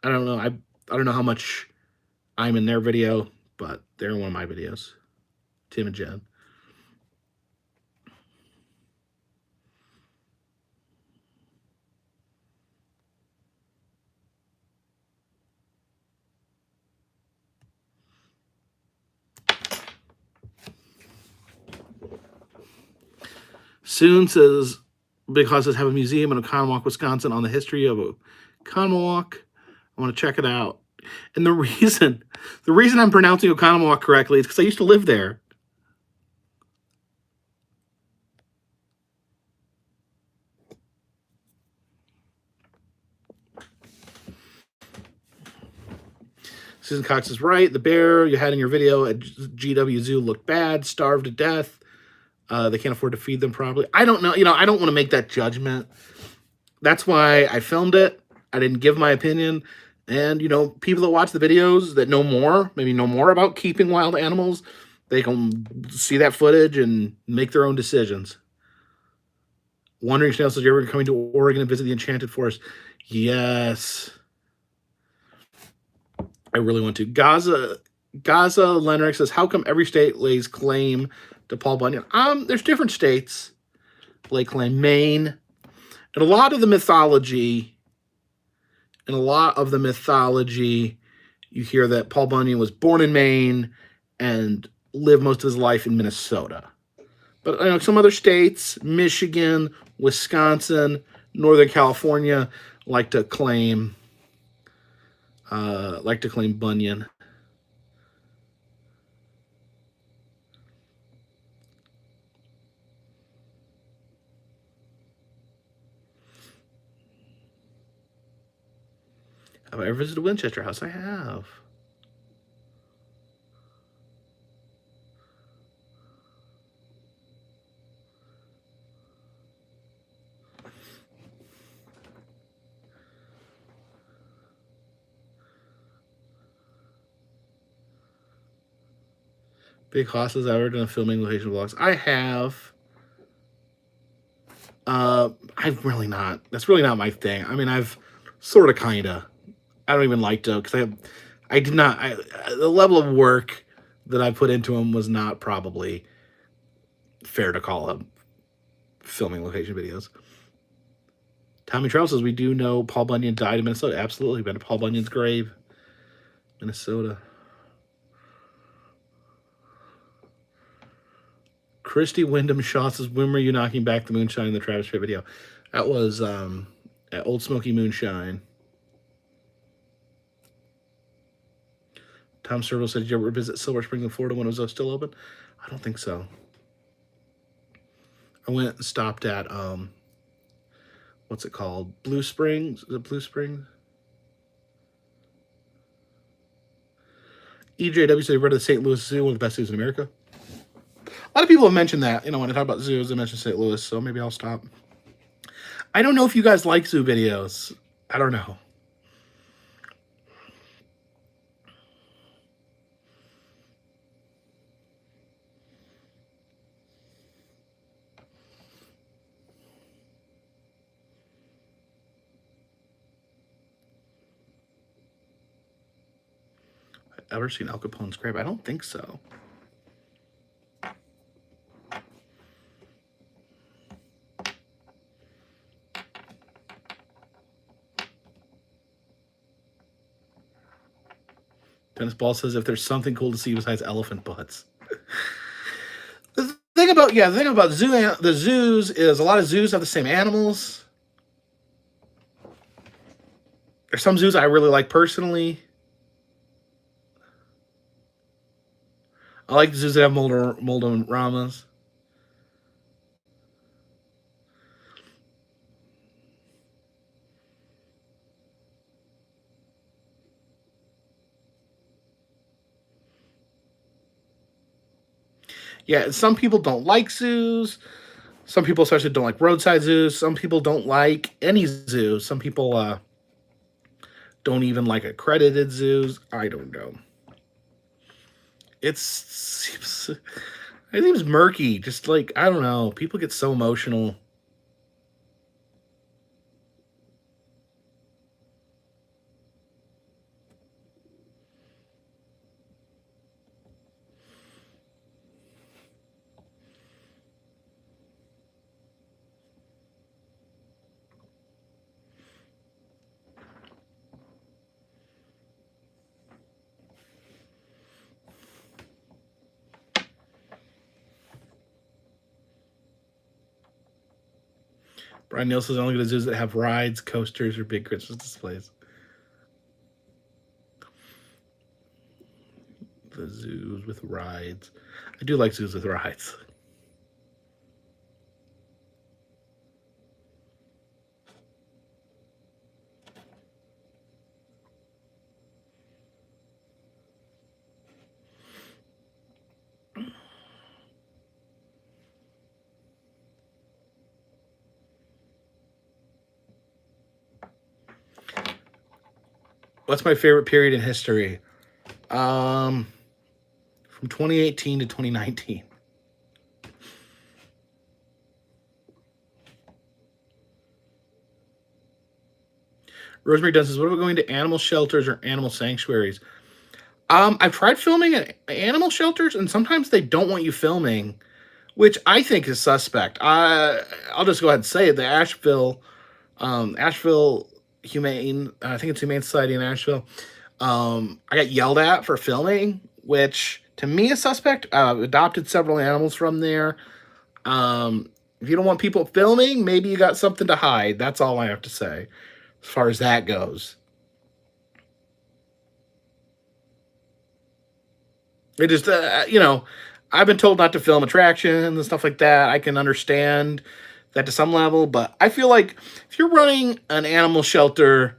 don't know. I don't know how much I'm in their video, but they're in one of my videos. Tim and Jen. Soon says, Big Hoss says, have a museum in Oconomowoc, Wisconsin on the history of Oconomowoc. I want to check it out. And the reason I'm pronouncing Oconomowoc correctly is because I used to live there. Susan Cox is right. The bear you had in your video at GW Zoo looked bad, starved to death. They can't afford to feed them properly. I don't know. I don't want to make that judgment. That's why I filmed it. I didn't give my opinion. And, people that watch the videos that maybe know more about keeping wild animals, They can see that footage and make their own decisions. Wandering Snail says, you're ever coming to Oregon and visit the Enchanted Forest? Yes. I really want to. Gaza Lennox says, how come every state lays claim to Paul Bunyan? There's different states lay claim. Maine. And a lot of the mythology, you hear that Paul Bunyan was born in Maine and lived most of his life in Minnesota. But some other states, Michigan, Wisconsin, Northern California, like to claim Bunyan. Have I ever visited Winchester House? I have. Big Hosses, I've ever done filming location vlogs. I have. I've really not. That's really not my thing. I mean, I've sort of, kind of. I don't even like to, because I did not. The level of work that I put into them was not probably fair to call them filming location videos. Tommy Travel says, we do know Paul Bunyan died in Minnesota. Absolutely. Been to Paul Bunyan's grave, Minnesota. Christy Wyndham Shaw says, when were you knocking back the moonshine in the Travis Tritt video? That was at Old Smoky Moonshine. Tom Servo said, did you ever visit Silver Spring in Florida when it was still open? I don't think so. I went and stopped at, what's it called? Blue Springs? Is it Blue Springs? EJW said, read of the St. Louis Zoo, one of the best zoos in America. A lot of people have mentioned that. When I talk about zoos, they mention St. Louis, so maybe I'll stop. I don't know if you guys like zoo videos. I don't know. Ever seen Al Capone's grave? I don't think so. Dennis Ball says, if there's something cool to see besides elephant butts. The thing about the zoos is a lot of zoos have the same animals. There's some zoos I really like personally. I like the zoos that have Moldoramas. Yeah, some people don't like zoos. Some people especially don't like roadside zoos. Some people don't like any zoos. Some people don't even like accredited zoos. I don't know. It seems murky. Just like, I don't know. People get so emotional. Brian Nielsen's only going to zoos that have rides, coasters, or big Christmas displays. The zoos with rides. I do like zoos with rides. What's my favorite period in history? For from 2018 to 2019. Rosemary Dunn says, what about going to animal shelters or animal sanctuaries? I've tried filming at animal shelters, and sometimes they don't want you filming, which I think is suspect. I'll just go ahead and say it. The Asheville Humane, I think it's Humane Society in Asheville. I got yelled at for filming, which to me is suspect. I've adopted several animals from there. If you don't want people filming, maybe you got something to hide. That's all I have to say as far as that goes. It just, I've been told not to film attractions and stuff like that. I can understand that to some level, but I feel like if you're running an animal shelter,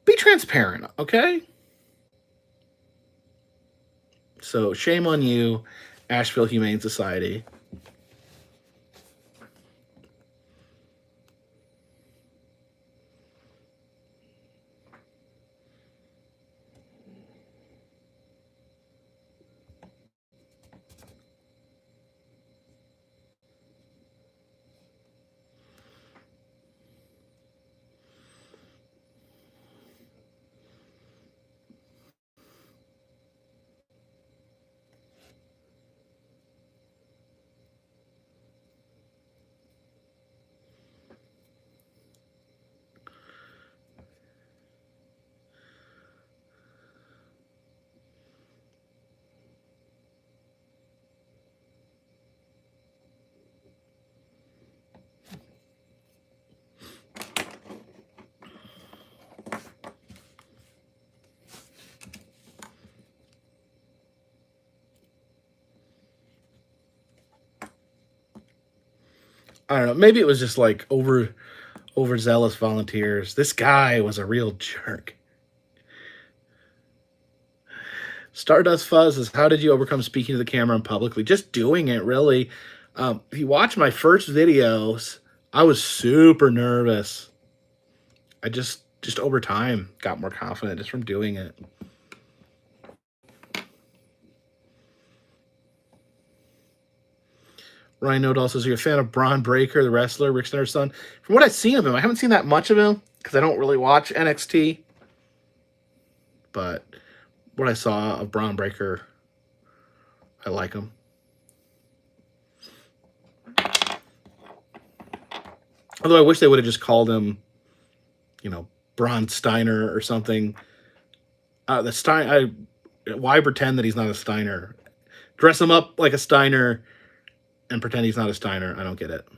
be transparent, okay? So shame on you, Asheville Humane Society. I don't know. Maybe it was just like overzealous volunteers. This guy was a real jerk. Stardust Fuzz says, how did you overcome speaking to the camera and publicly? Just doing it, really. If you watch my first videos, I was super nervous. I just over time got more confident just from doing it. Ryan Nodal says, are you a fan of Braun Breaker, the wrestler, Rick Snyder's son? From what I've seen of him, I haven't seen that much of him because I don't really watch NXT. But what I saw of Braun Breaker, I like him. Although I wish they would have just called him, Braun Steiner or something. Why pretend that he's not a Steiner? Dress him up like a Steiner and pretend he's not a Steiner. I don't get it.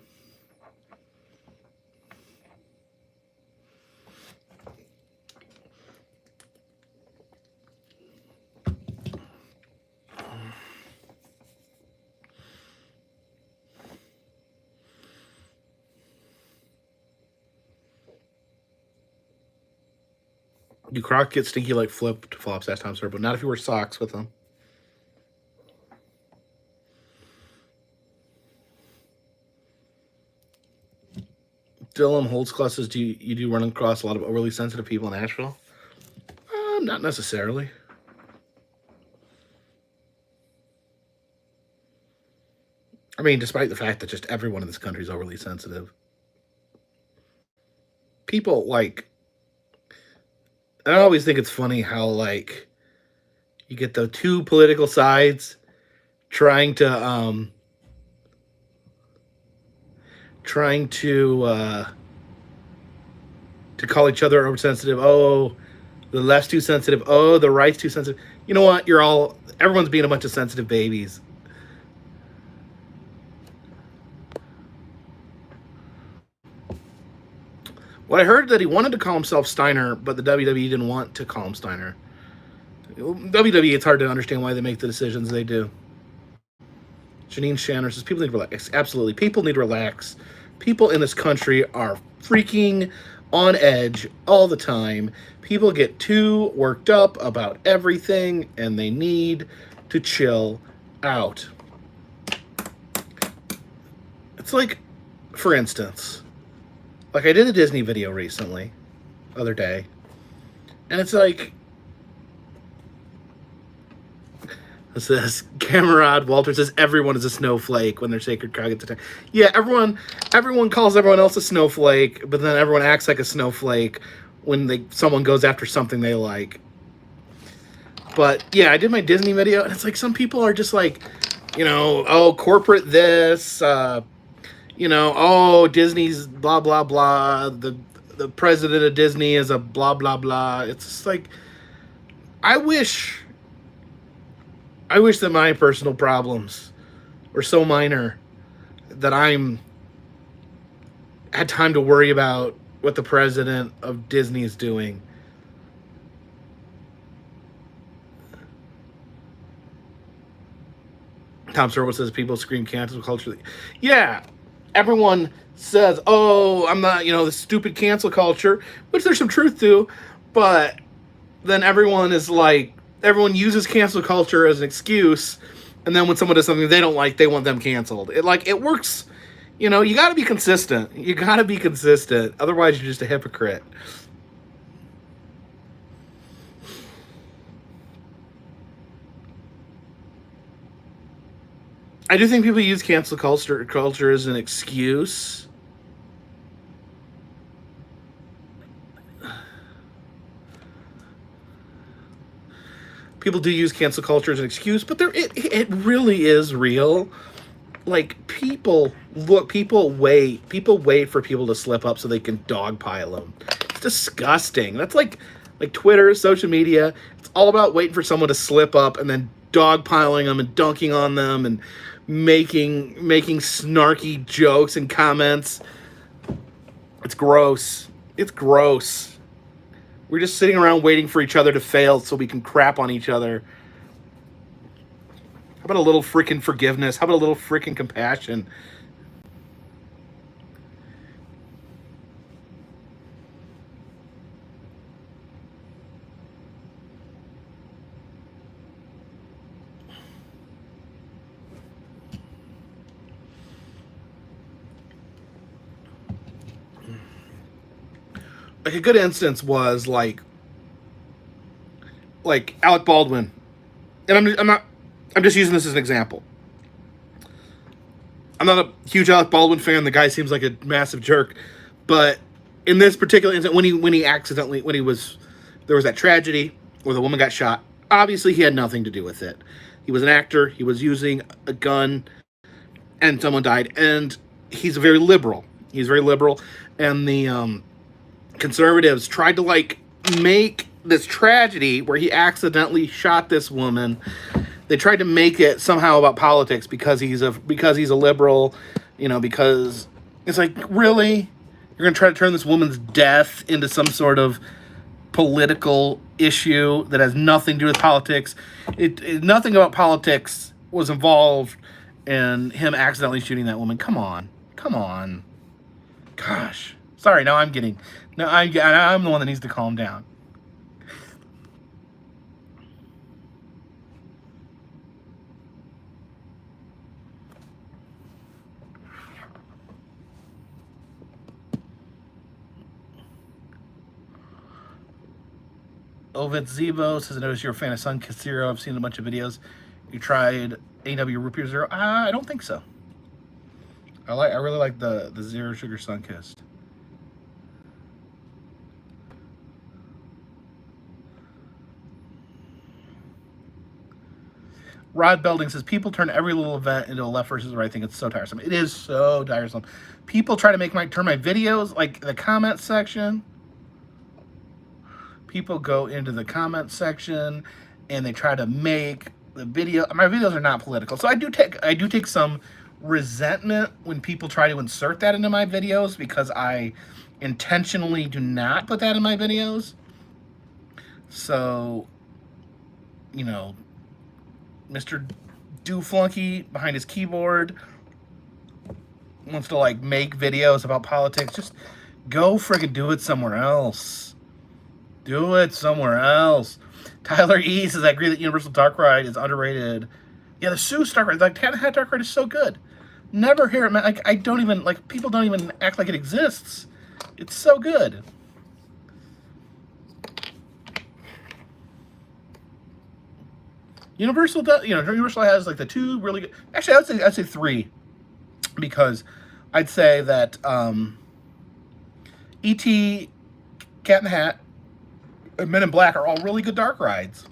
Do Crocs get stinky like flipped flops last time, sir? But not if you wear socks with them. Dylan Holtzclaw says, do you run across a lot of overly sensitive people in Asheville? Not necessarily. I mean, despite the fact that just everyone in this country is overly sensitive. People, I always think it's funny how, you get the two political sides trying to call each other oversensitive. Oh, the left's too sensitive. Oh, the right's too sensitive. You know what? Everyone's being a bunch of sensitive babies. Well, I heard that he wanted to call himself Steiner, but the WWE didn't want to call him Steiner. WWE, it's hard to understand why they make the decisions they do. Janine Shanner says, people need to relax. Absolutely. People need to relax. People in this country are freaking on edge all the time. People get too worked up about everything, and they need to chill out. It's like, for instance, I did a Disney video recently, other day, and it's like, It says, Camarade Walter says everyone is a snowflake when their sacred cow gets attacked. Yeah, everyone calls everyone else a snowflake, but then everyone acts like a snowflake when someone goes after something they like. But yeah, I did my Disney video, and it's like some people are just like, oh, corporate this, oh, Disney's blah blah blah. The president of Disney is a blah blah blah. It's just like, I wish that my personal problems were so minor that had time to worry about what the president of Disney is doing. Tom Servo says people scream cancel culture. Yeah, everyone says, oh, I'm not, the stupid cancel culture, which there's some truth to, but then everyone uses cancel culture as an excuse, and then when someone does something they don't like, they want them canceled. It works. You got to be consistent. Otherwise, you're just a hypocrite. I do think people use cancel culture as an excuse. People do use cancel culture as an excuse, but it really is real. Like, people wait for people to slip up so they can dogpile them. It's disgusting. That's like Twitter, social media. It's all about waiting for someone to slip up and then dogpiling them and dunking on them and making snarky jokes and comments. It's gross. We're just sitting around waiting for each other to fail so we can crap on each other. How about a little freaking forgiveness? How about a little freaking compassion? Like, a good instance was like Alec Baldwin, and I'm just using this as an example. I'm not a huge Alec Baldwin fan. The guy seems like a massive jerk, but in this particular instance, when there was that tragedy where the woman got shot. Obviously, he had nothing to do with it. He was an actor. He was using a gun, and someone died. And he's very liberal. And the conservatives tried to make this tragedy where he accidentally shot this woman. They tried to make it somehow about politics because he's a liberal, because it's like, really? You're going to try to turn this woman's death into some sort of political issue that has nothing to do with politics. Nothing about politics was involved in him accidentally shooting that woman. Come on. Gosh. Sorry, I'm the one that needs to calm down. Ovid Zebo says, I noticed you're a fan of Sun Kissed Zero. I've seen a bunch of videos. You tried AW Root Beer Zero? I don't think so. I really like the Zero Sugar Sun Kissed. Rod Belding says, people turn every little event into a left versus right thing. It's so tiresome. It is so tiresome. People try to turn my videos, like the comment section. People go into the comment section and they try to make the video. My videos are not political. So I do take some resentment when people try to insert that into my videos, because I intentionally do not put that in my videos. So, Mr. Dooflunky behind his keyboard wants to make videos about politics. Just go friggin' do it somewhere else. Tyler E says, I agree that Universal Dark Ride is underrated. Yeah, the Seuss Dark Ride, Cat in the Hat Dark Ride is so good. Never hear it, man. I don't even, people don't even act like it exists. It's so good. Universal does, Universal has like the two really good. Actually, I'd say three, because I'd say that E.T., Cat in the Hat, and Men in Black are all really good dark rides.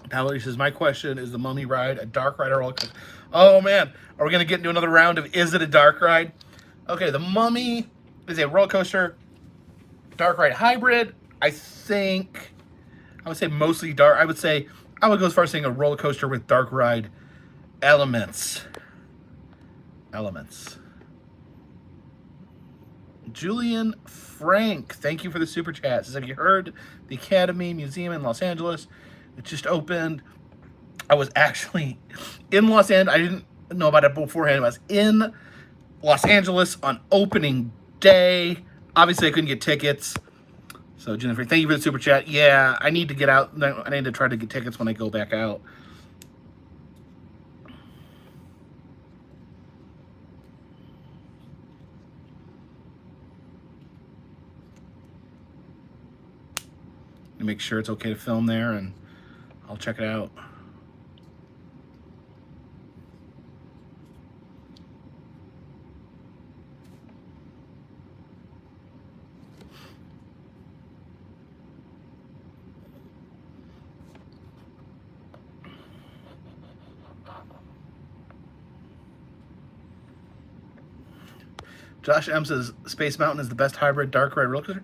Tyler says, my question is the Mummy ride a dark ride or roller coaster? Oh man, are we going to get into another round of is it a dark ride? Okay, the Mummy is a roller coaster dark ride hybrid. I would say mostly dark. I would go as far as saying a roller coaster with dark ride elements. Julian Frank, thank you for the super chat. Says, have you heard the Academy Museum in Los Angeles? It just opened. I was actually in Los Angeles. I didn't know about it beforehand. I was in Los Angeles on opening day. Obviously, I couldn't get tickets. So, Jennifer, thank you for the super chat. Yeah, I need to get out. I need to try to get tickets when I go back out. To make sure it's okay to film there, and I'll check it out. Josh M says Space Mountain is the best hybrid dark ride roller coaster.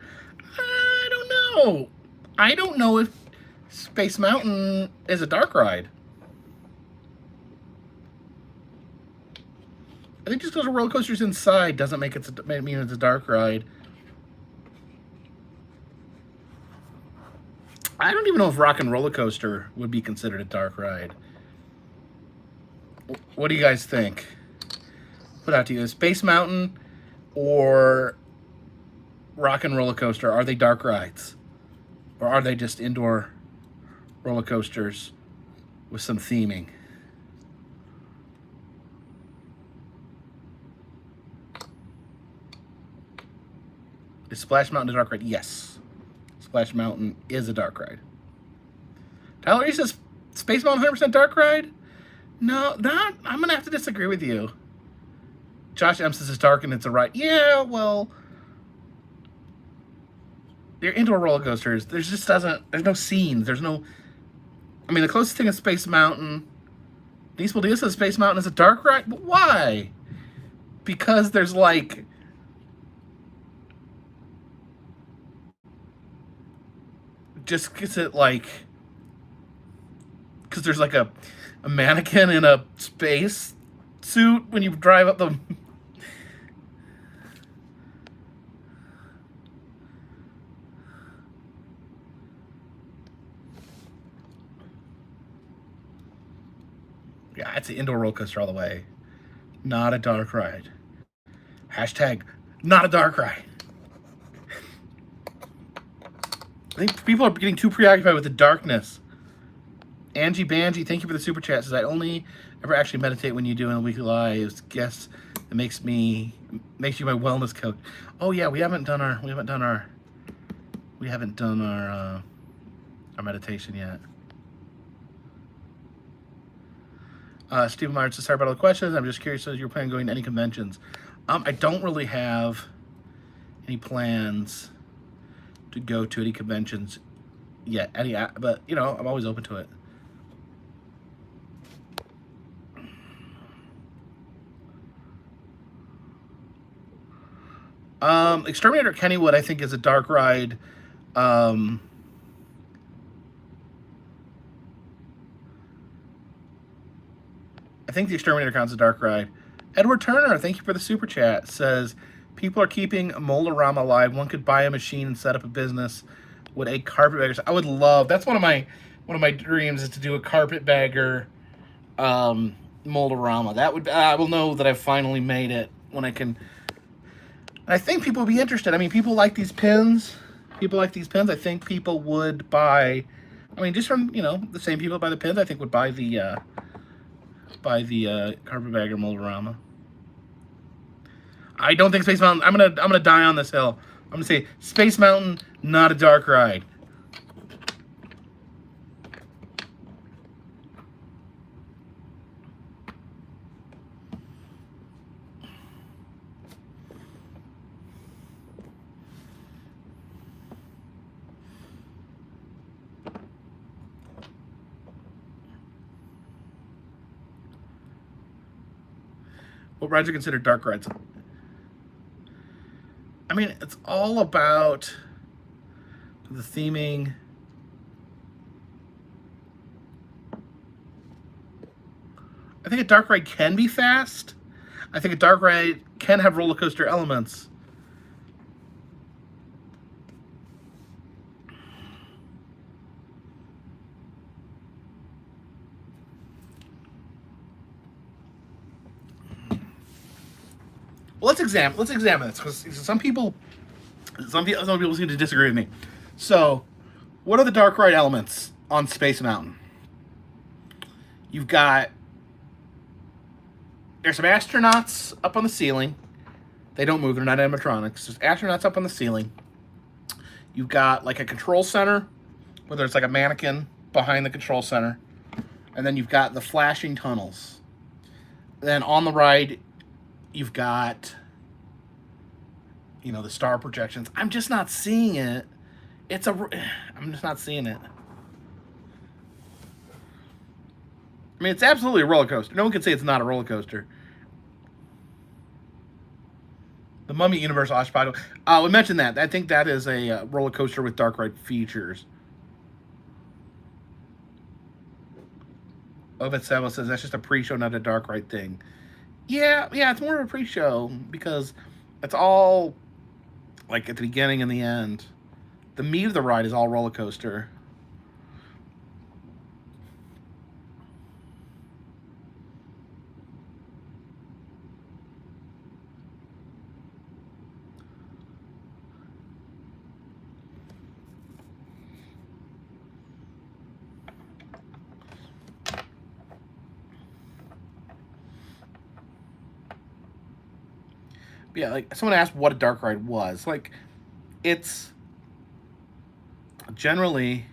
I don't know. I don't know if Space Mountain is a dark ride. I think just because a roller coaster's inside doesn't mean it's a dark ride. I don't even know if Rock and Roller Coaster would be considered a dark ride. What do you guys think? Put out to you. Space Mountain or Rock and Roller Coaster, are they dark rides? Or are they just indoor roller coasters with some theming? Is Splash Mountain a dark ride? Yes. Splash Mountain is a dark ride. Tyler, he says Space Mountain 100% dark ride? No, I'm going to have to disagree with you. Josh M says it's dark and it's a ride. Yeah, well, they're indoor roller coasters. There's no scenes. The closest thing is Space Mountain. Diesel Deal says Space Mountain is a dark ride, but why? Because there's like because there's like a mannequin in a space suit when you drive up the. Yeah, it's an indoor roller coaster all the way. Not a dark ride. Hashtag not a dark ride. I think people are getting too preoccupied with the darkness. Angie Banji, thank you for the super chat. Says I only ever actually meditate when you do in the weekly lives. Guess it makes you my wellness coach. Oh yeah, we haven't done our meditation yet. Stephen Myers says, sorry about all the questions. I'm just curious, you're planning on going to any conventions? I don't really have any plans to go to any conventions yet. But, I'm always open to it. Exterminator Kennywood, I think, is a dark ride. I think the Exterminator counts as a dark ride. Edward Turner, thank you for the super chat, says, people are keeping Molarama alive. One could buy a machine and set up a business would a carpetbagger? I would love. That's one of my dreams is to do a carpetbagger moldorama. That would I will know that I've finally made it when I can. I think people would be interested. I mean, people like these pins. People like these pins. I think people would buy. I mean, just from the same people that buy the pins, I think would buy the Carpetbagger Moldorama. I don't think Space Mountain. I'm gonna die on this hill. I'm gonna say Space Mountain, not a dark ride. What rides are considered dark rides? I mean, it's all about the theming. I think a dark ride can be fast. I think a dark ride can have roller coaster elements. Well, let's examine this because some people seem to disagree with me. So, what are the dark ride elements on Space Mountain? You've got there's some astronauts up on the ceiling. They don't move; they're not animatronics. There's astronauts up on the ceiling. You've got like a control center, where there's like a mannequin behind the control center, and then you've got the flashing tunnels. Then on the ride, you've got, the star projections. I'm just not seeing it. I'm just not seeing it. I mean, it's absolutely a roller coaster. No one can say it's not a roller coaster. The Mummy Universe Oshpado. We mentioned that. I think that is a roller coaster with dark ride features. Ovid Sebo says that's just a pre-show, not a dark ride thing. Yeah, it's more of a pre-show because it's all like at the beginning and the end. The meat of the ride is all roller coaster. Yeah, like someone asked what a dark ride was. Like, it's generally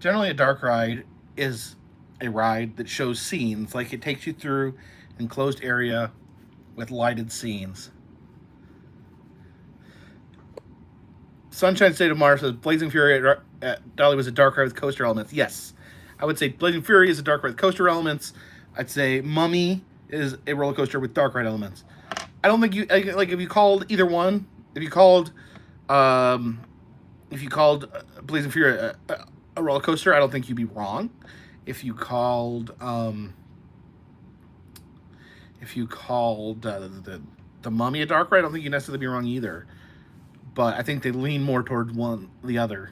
a dark ride is a ride that shows scenes. Like, it takes you through an enclosed area with lighted scenes. Sunshine State of Mars says Blazing Fury at Dolly was a dark ride with coaster elements. Yes, I would say Blazing Fury is a dark ride with coaster elements. I'd say Mummy is a roller coaster with dark ride elements. I don't think you like if you called either one. If you called Blazing Fury a roller coaster, I don't think you'd be wrong. If you called the Mummy a dark ride, I don't think you'd necessarily be wrong either. But I think they lean more toward the other.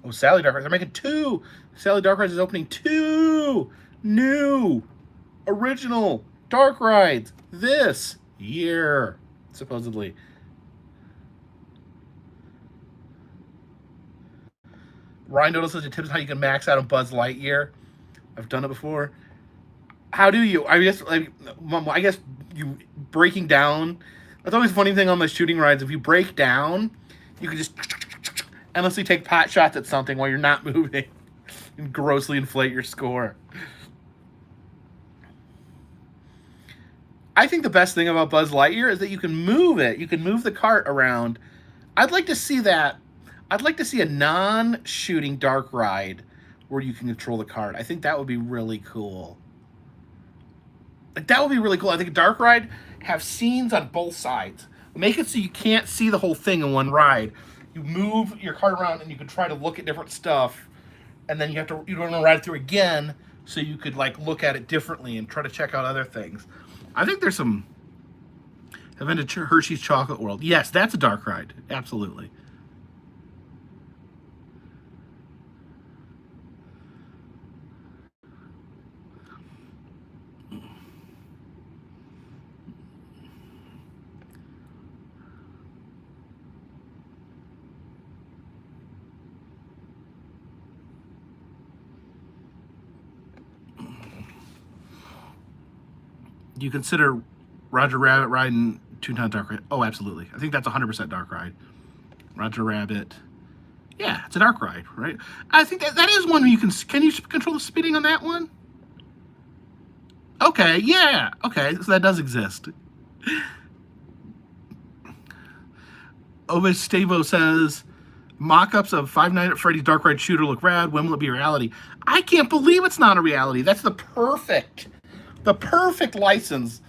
Oh, Sally Dark Rides. They're making 2. Sally Dark Rides is opening 2 new original dark rides this year, supposedly. Ryan Doodle says, tips how you can max out on Buzz Lightyear. I've done it before. How do you? I guess you breaking down. That's always a funny thing on the shooting rides. If you break down, you can just endlessly take pot shots at something while you're not moving and grossly inflate your score. I think the best thing about Buzz Lightyear is that you can move it. You can move the cart around. I'd like to see that. I'd like to see a non-shooting dark ride where you can control the cart. I think that would be really cool. Like, that would be really cool. I think a dark ride have scenes on both sides. Make it so you can't see the whole thing in one ride. you move your card around and you could try to look at different stuff, and then you don't want to ride it through again, so you could like look at it differently and try to check out other things. I think there's some. I've been to Hershey's Chocolate World. Yes, that's a dark ride. Absolutely. Do you consider Roger Rabbit riding Toontown Dark Ride? Oh, absolutely. I think that's 100% dark ride. Roger Rabbit. Yeah, it's a dark ride, right? I think that is one where you can you control the speeding on that one? Okay, yeah. Okay, so that does exist. Ovis Stavo says, mock-ups of Five Nights at Freddy's Dark Ride Shooter look rad. When will it be a reality? I can't believe it's not a reality. That's the perfect license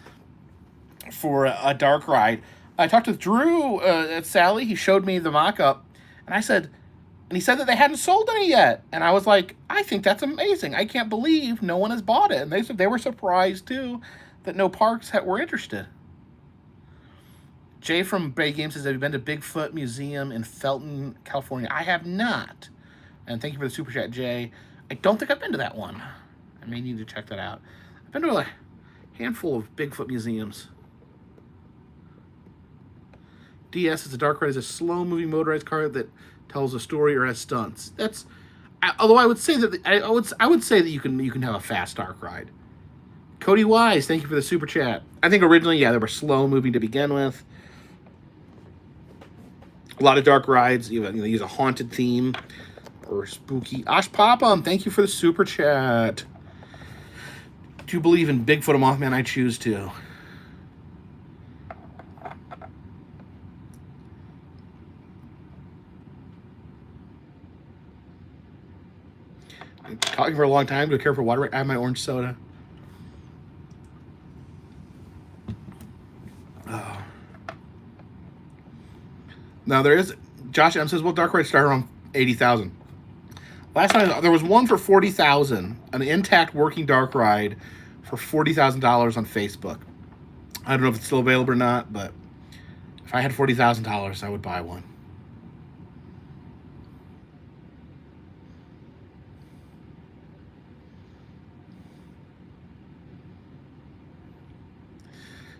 for a dark ride. I talked with Drew at Sally. He showed me the mock-up, and he said that they hadn't sold any yet. And I was like, I think that's amazing. I can't believe no one has bought it. And they said they were surprised too that no parks were interested. Jay from Bay Games says, have you been to Bigfoot Museum in Felton, California? I have not. And thank you for the super chat, Jay. I don't think I've been to that one. I may need to check that out. I've been to a handful of Bigfoot museums. DS is a dark ride, is a slow-moving motorized car that tells a story or has stunts. That's, although I would say that I would say that you can have a fast dark ride. Cody Wise, thank you for the super chat. I think originally, yeah, they were slow-moving to begin with. A lot of dark rides, use a haunted theme or spooky. Ash Popham, thank you for the super chat. Do you believe in Bigfoot and Mothman? I choose to. Talking for a long time. Do I care for water? I have my orange soda. Oh. Now there is. Josh M says, well, dark ride started around 80,000. Last time there was one for 40,000, an intact working dark ride for $40,000 on Facebook. I don't know if it's still available or not, but if I had $40,000, I would buy one.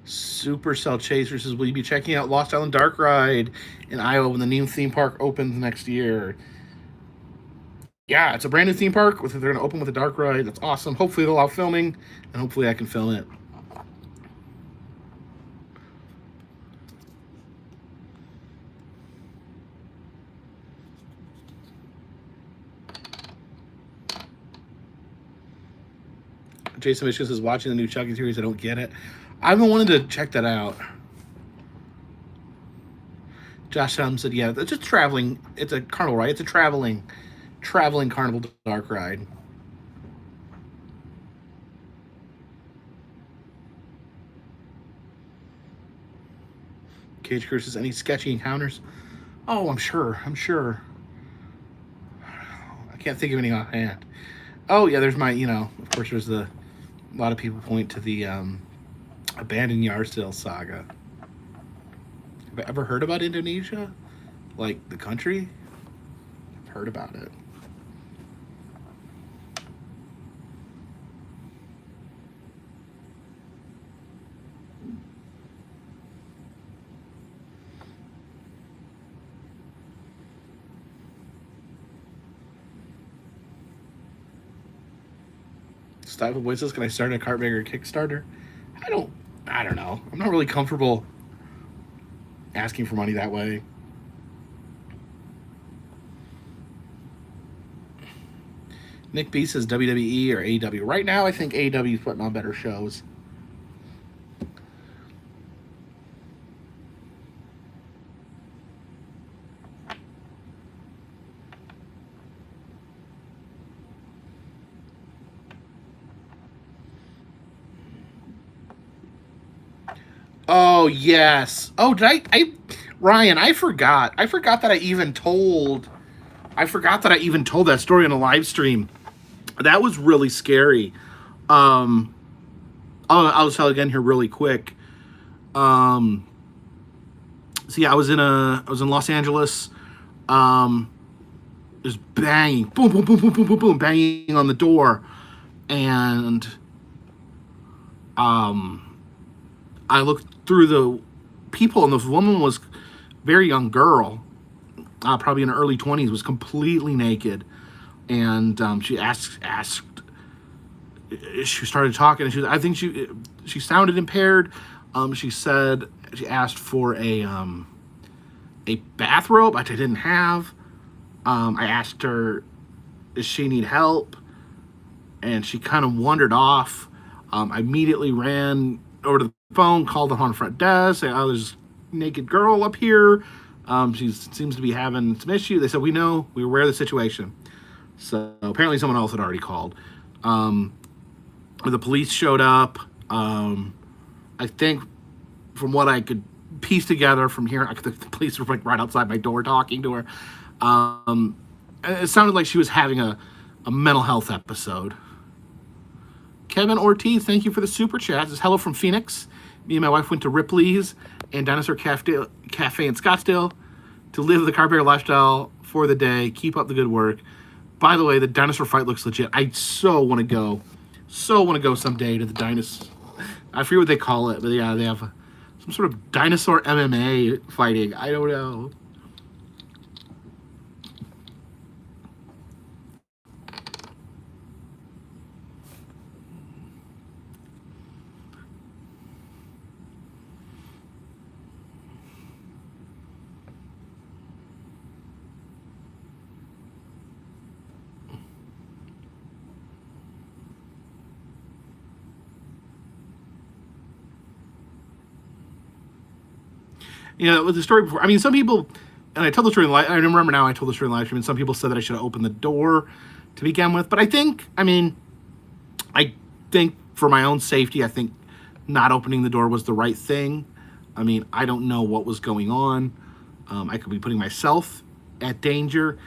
Supercell Chaser says, will you be checking out Lost Island Dark Ride in Iowa when the new theme park opens next year? Yeah, it's a brand new theme park. They're going to open with a dark ride. That's awesome. Hopefully they'll allow filming, and hopefully I can film it. Jason Michigan says, watching the new Chucky series, I don't get it. I've been wanting to check that out. Josh Helm said, yeah, it's just traveling. It's a carnival ride. It's a traveling carnival dark ride. Cage Crew says, any sketchy encounters? Oh, I'm sure. I can't think of any offhand. Oh, yeah, there's my, of course, there's a lot of people point to the abandoned yard sale saga. Have I ever heard about Indonesia? Like, the country? I've heard about it. Stifle Voices, can I start a Carpetbagger Kickstarter? I don't know. I'm not really comfortable asking for money that way. Nick B says WWE or AEW. Right now, I think AEW is putting on better shows. Oh, yes. Oh, did I Ryan, I forgot. I forgot that I even told. I forgot that I even told that story on a live stream. That was really scary. Um, I'll just tell it again here really quick. Um, so yeah, I was in Los Angeles. Um, just banging, boom, boom, boom, boom, boom, boom, boom, banging on the door, and um, I looked through the people, and this woman was a very young girl, probably in her early 20s, was completely naked, and she asked. She started talking, and I think she sounded impaired. She said she asked for a bathrobe, which I didn't have. I asked her, does she need help? And she kind of wandered off. I immediately ran over to the phone, called the on front desk, said, oh, there's a naked girl up here. She seems to be having some issue. They said, we know, we're aware of the situation. So apparently someone else had already called. The police showed up. I think from what I could piece together from here, the police were like right outside my door talking to her. It sounded like she was having a mental health episode. Kevin Ortiz, thank you for the super chat. This is hello from Phoenix. Me and my wife went to Ripley's and Dinosaur Cafe in Scottsdale to live the Carpetbagger lifestyle for the day. Keep up the good work. By the way, the dinosaur fight looks legit. I so want to go. So want to go someday to the dinosaur. I forget what they call it, but yeah, they have some sort of dinosaur MMA fighting. I don't know. You know, with the story before, I mean, some people, and I told the story in live, I remember now I told the story in live stream, and some people said that I should have opened the door to begin with. But I think for my own safety, I think not opening the door was the right thing. I mean, I don't know what was going on. I could be putting myself at danger.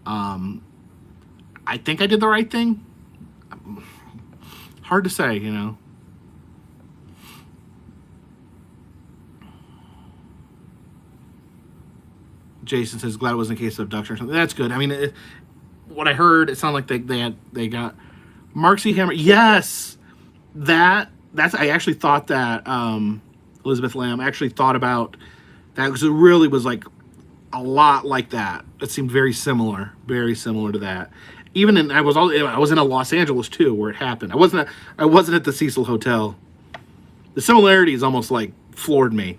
I think I did the right thing. Hard to say, you know. Jason says, glad it wasn't a case of abduction or something. That's good. I mean, what I heard, it sounded like they got Mark C. Hammer. Yes, that's. I actually thought that Elizabeth Lamb actually thought about that because it really was like a lot like that. It seemed very similar to that. Even I was in Los Angeles too, where it happened. I wasn't at the Cecil Hotel. The similarities almost like floored me.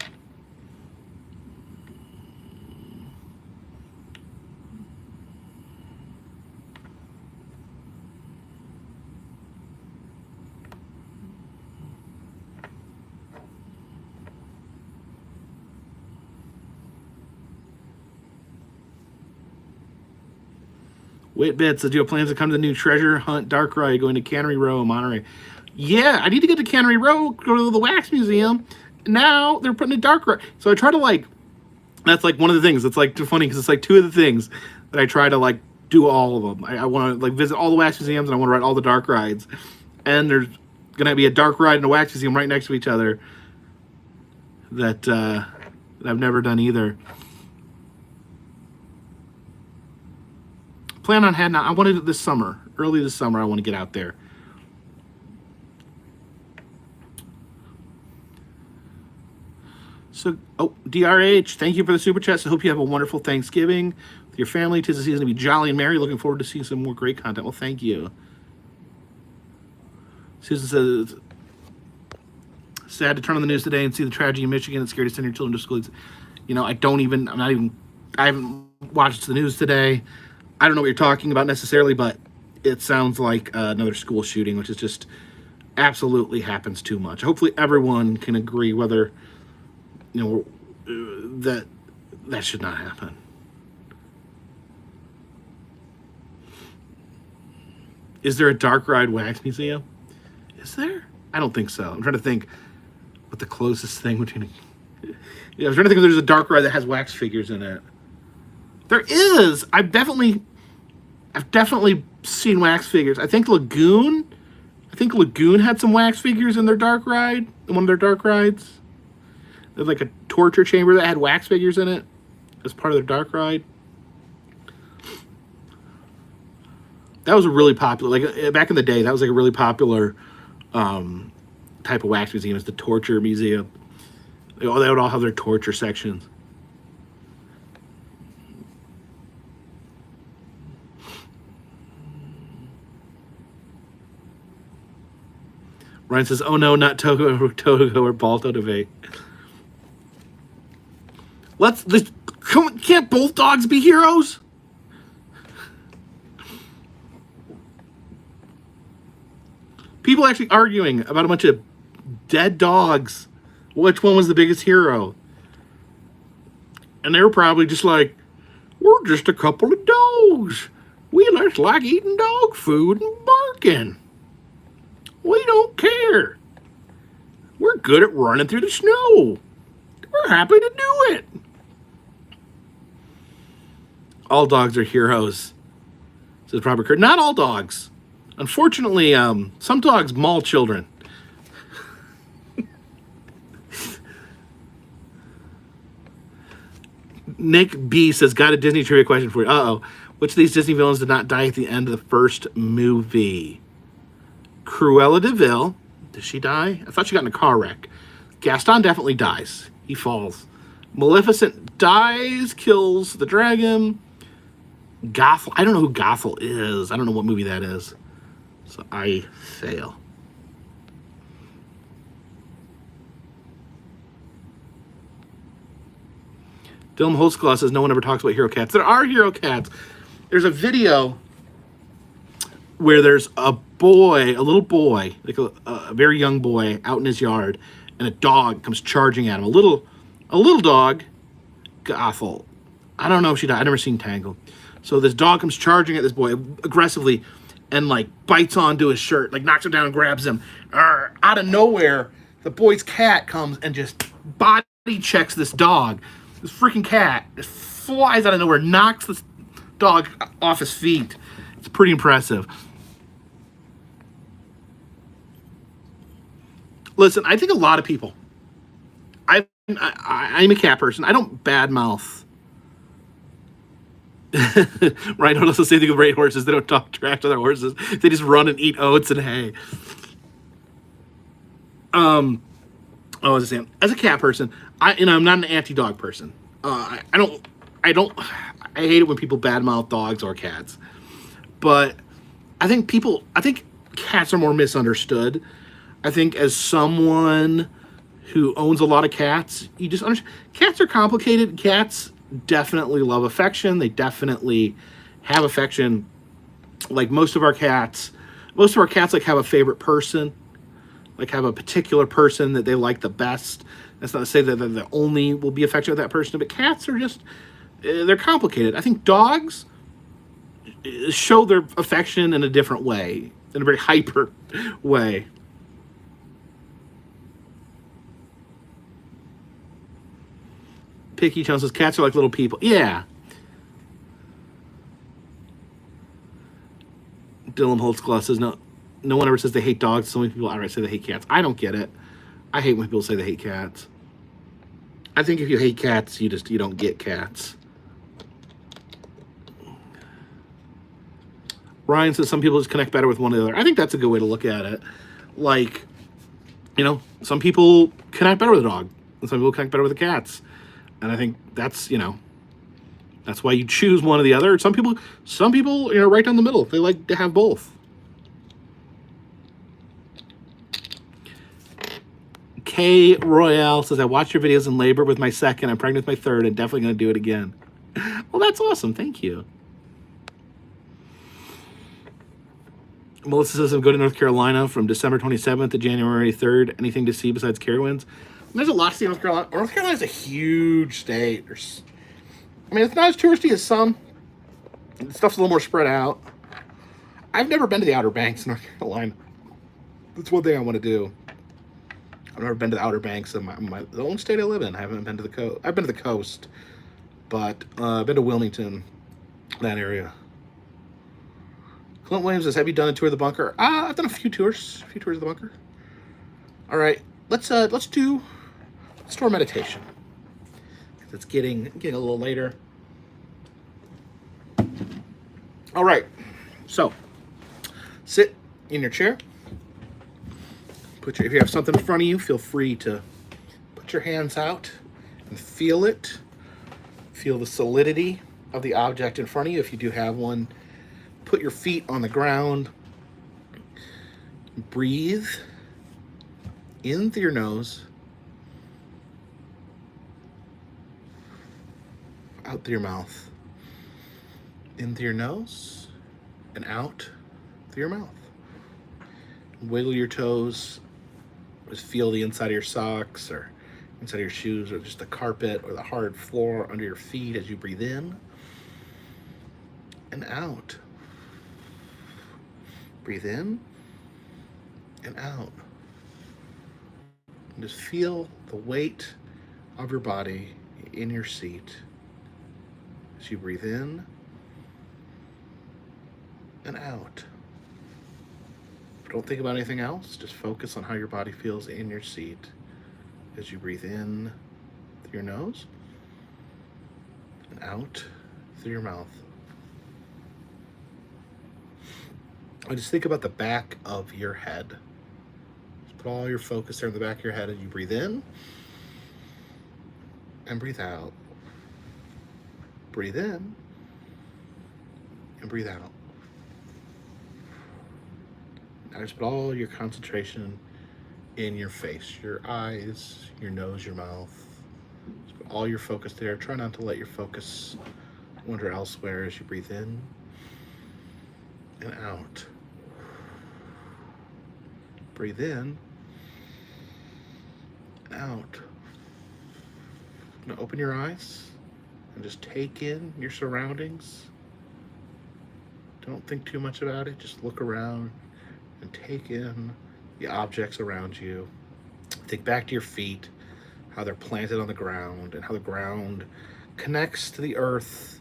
Whitbit says, do you have plans to come to the new treasure hunt dark ride going to Cannery Row, Monterey? Yeah, I need to get to Cannery Row, go to the Wax Museum. Now they're putting a dark ride. So I try to like, that's like one of the things. It's like too funny because it's like two of the things that I try to like do all of them. I want to like visit all the Wax Museums and I want to ride all the dark rides. And there's going to be a dark ride and a Wax Museum right next to each other that I've never done either. Plan on heading out. I wanted it this summer. Early this summer, I want to get out there. So, DRH, thank you for the super chats. I hope you have a wonderful Thanksgiving with your family. 'Tis the season to be jolly and merry. Looking forward to seeing some more great content. Well, thank you. Susan says, sad to turn on the news today and see the tragedy in Michigan. It's scary to send your children to school. You know, I haven't watched the news today. I don't know what you're talking about necessarily, but it sounds like another school shooting, which is just absolutely happens too much. Hopefully everyone can agree whether, you know, that should not happen. Is there a dark ride wax museum? Is there? I don't think so. I'm trying to think what the closest thing between Yeah, I was trying to think if there's a dark ride that has wax figures in it. There is. I've definitely seen wax figures. I think Lagoon had some wax figures in their dark ride, in one of their dark rides. There's like a torture chamber that had wax figures in it as part of their dark ride. That was a really popular, like back in the day, that was like a really popular type of wax museum. It's the torture museum. They would all have their torture sections. Ryan says, "Oh no, not Togo or Balto debate." Can't both dogs be heroes? People actually arguing about a bunch of dead dogs. Which one was the biggest hero? And they were probably just like, we're just a couple of dogs. We just like eating dog food and barking. We don't care. We're good at running through the snow. We're happy to do it. All dogs are heroes, says Robert Kerr. Not all dogs. Unfortunately, some dogs maul children. Nick B says, got a Disney trivia question for you. Uh-oh. Which of these Disney villains did not die at the end of the first movie? Cruella de Vil. Did she die? I thought she got in a car wreck. Gaston definitely dies. He falls. Maleficent dies, kills the dragon. Gothel. I don't know who Gothel is. I don't know what movie that is. So I fail. Dylan Holtzclaw says no one ever talks about hero cats. There are hero cats. There's a video where there's a little boy, like a very young boy out in his yard, and a dog comes charging at him. A little dog, Gothel. I don't know if she died. I've never seen Tangled. So this dog comes charging at this boy aggressively and like bites onto his shirt, like knocks him down and grabs him. Out of nowhere, the boy's cat comes and just body checks this dog. This freaking cat just flies out of nowhere, knocks this dog off his feet. It's pretty impressive. Listen, I think a lot of people. I'm a cat person. I don't badmouth. Right? I'll also say the great horses. They don't talk trash to their horses. They just run and eat oats and hay. I was saying, as a cat person, I'm not an anti-dog person. I hate it when people badmouth dogs or cats. But I think cats are more misunderstood. I think as someone who owns a lot of cats, you just understand. Cats are complicated. Cats definitely love affection. They definitely have affection. Like most of our cats like have a favorite person, like have a particular person that they like the best. That's not to say that they only will be affectionate with that person, but cats are just, they're complicated. I think dogs show their affection in a different way, in a very hyper way. Picky Town says cats are like little people. Yeah. Dylan Holtzclaw says no one ever says they hate dogs. So many people outright say they hate cats. I don't get it. I hate when people say they hate cats. I think if you hate cats, you don't get cats. Ryan says some people just connect better with one another. I think that's a good way to look at it. Like, some people connect better with a dog, and some people connect better with the cats. And I think that's why you choose one or the other. Some people, right down the middle. They like to have both. K Royale says, I watched your videos in labor with my second. I'm pregnant with my third and definitely going to do it again. Well, that's awesome. Thank you. Melissa says, I'm going to North Carolina from December 27th to January 3rd. Anything to see besides Carowinds? There's a lot to see in North Carolina. North Carolina's a huge state. It's not as touristy as some. The stuff's a little more spread out. I've never been to the Outer Banks in North Carolina. That's one thing I want to do. I've never been to the Outer Banks of the only state I live in. I haven't been to the coast. I've been to the coast, but I've been to Wilmington, that area. Clint Williams says, "Have you done a tour of the bunker?" I've done a few tours of the bunker. All right, let's do our meditation. It's getting a little later. All right, so sit in your chair. If you have something in front of you, feel free to put your hands out and feel it. Feel the solidity of the object in front of you. If you do have one, put your feet on the ground. Breathe in through your nose, out through your mouth. In through your nose and out through your mouth. Wiggle your toes. Just feel the inside of your socks or inside of your shoes or just the carpet or the hard floor under your feet as you breathe in and out. Breathe in and out. And just feel the weight of your body in your seat as you breathe in and out. Don't think about anything else. Just focus on how your body feels in your seat as you breathe in through your nose and out through your mouth. And just think about the back of your head. Just put all your focus there in the back of your head as you breathe in and breathe out. Breathe in and breathe out. Now just put all your concentration in your face, your eyes, your nose, your mouth. Just put all your focus there. Try not to let your focus wander elsewhere as you breathe in and out. Breathe in and out. Now open your eyes and just take in your surroundings. Don't think too much about it. Just look around and take in the objects around you. Think back to your feet, how they're planted on the ground and how the ground connects to the earth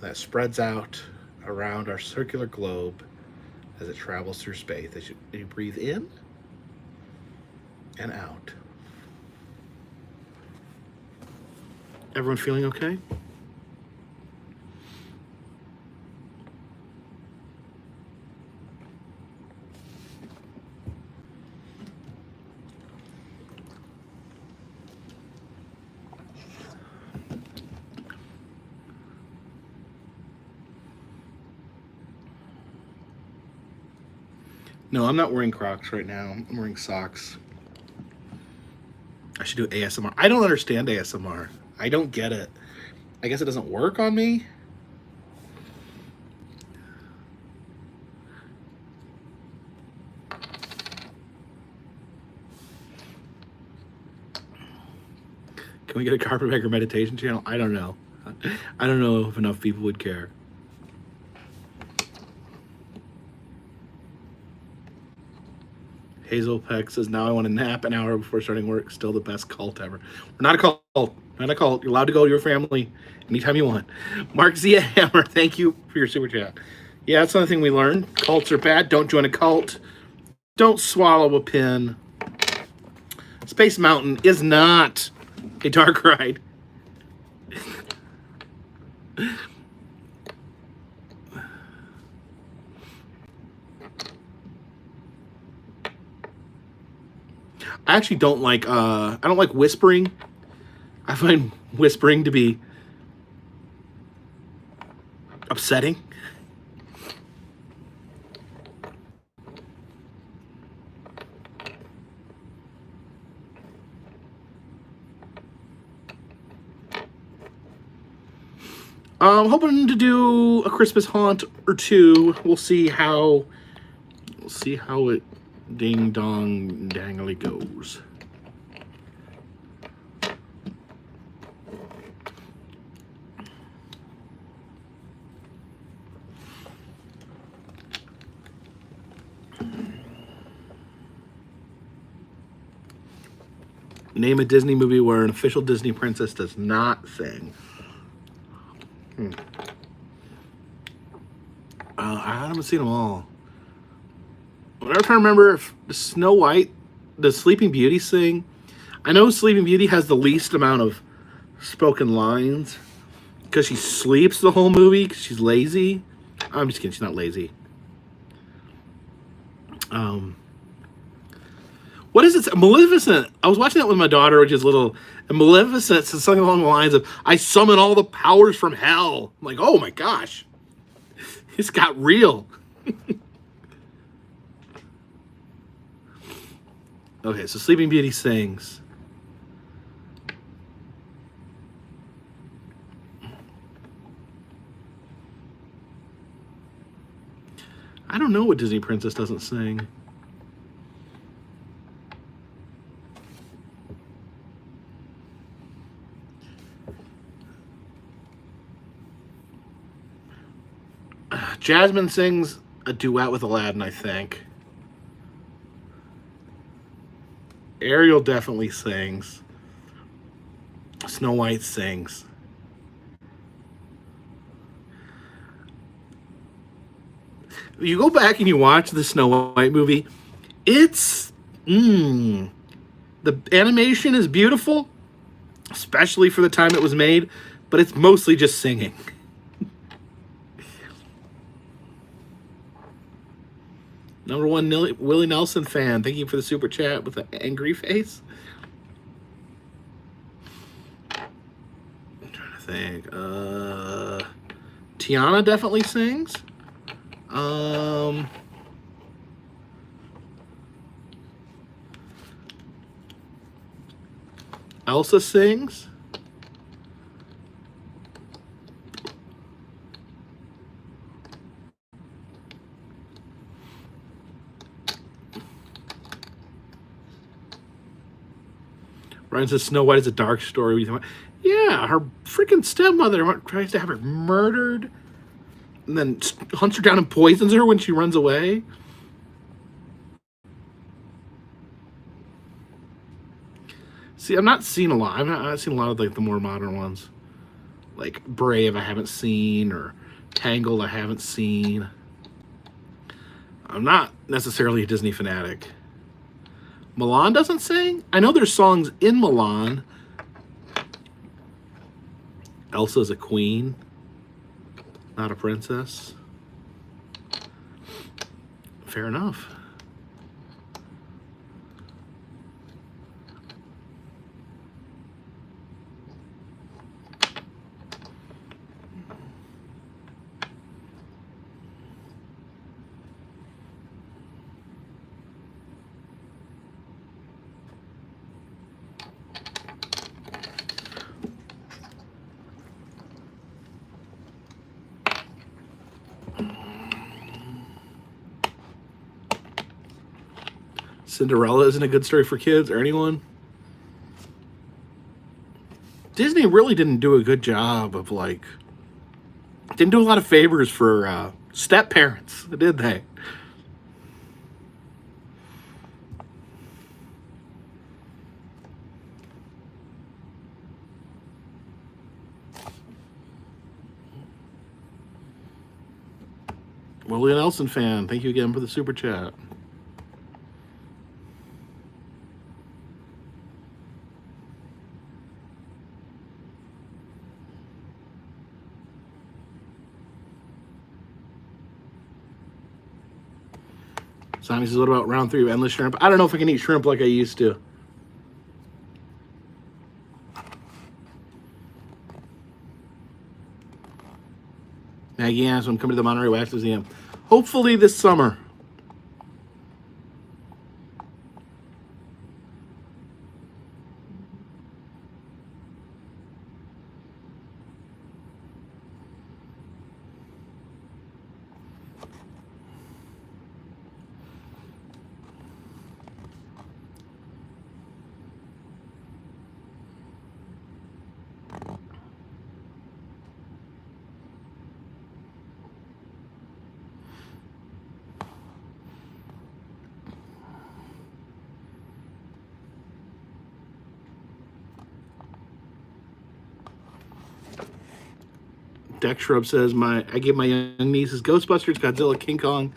that spreads out around our circular globe as it travels through space. As you breathe in and out. Everyone feeling okay? No, I'm not wearing Crocs right now. I'm wearing socks. I should do ASMR. I don't understand ASMR. I don't get it. I guess it doesn't work on me. Can we get a Carpetbagger meditation channel? I don't know. I don't know if enough people would care. Hazel Peck says, now I want to nap an hour before starting work. Still the best cult ever. We're not a cult. Not a cult. You're allowed to go to your family anytime you want. Mark Zia Hammer, thank you for your super chat. Yeah, that's another thing we learned. Cults are bad. Don't join a cult. Don't swallow a pin. Space Mountain is not a dark ride. I actually don't like I don't like whispering. I find whispering to be upsetting. I'm hoping to do a Christmas haunt or two. We'll see how it ding dong dangly goes. Name a Disney movie where an official Disney princess does not sing. I haven't seen them all. I'm trying to remember if Snow White, does Sleeping Beauty sing? I know Sleeping Beauty has the least amount of spoken lines because she sleeps the whole movie because she's lazy. I'm just kidding. She's not lazy. What is it? Maleficent. I was watching that with my daughter, which is little. And Maleficent says something along the lines of, I summon all the powers from hell. I'm like, oh my gosh. It's got real. Okay, so Sleeping Beauty sings. I don't know what Disney princess doesn't sing. Jasmine sings a duet with Aladdin, I think. Ariel definitely sings. Snow White sings. You go back and you watch the Snow White movie, it's the animation is beautiful, especially for the time it was made, but it's mostly just singing. Number one, Willie Nelson fan. Thank you for the super chat with an angry face. I'm trying to think. Tiana definitely sings. Elsa sings. Ryan says Snow White is a dark story. Yeah, her freaking stepmother tries to have her murdered and then hunts her down and poisons her when she runs away. See, I've not seen a lot. I've seen a lot of like the more modern ones. Like Brave I haven't seen, or Tangled I haven't seen. I'm not necessarily a Disney fanatic. Milan doesn't sing? I know there's songs in Milan. Elsa's a queen, not a princess. Fair enough. Cinderella isn't a good story for kids or anyone. Disney really didn't do a good job of didn't do a lot of favors for step parents, did they? Willie Nelson fan, thank you again for the super chat. Sonny says, what about round 3 of endless shrimp? I don't know if I can eat shrimp like I used to. Maggie asks, I'm coming to the Monterey Wax Museum. Hopefully this summer. Deck Shrub says, I gave my young nieces Ghostbusters, Godzilla, King Kong,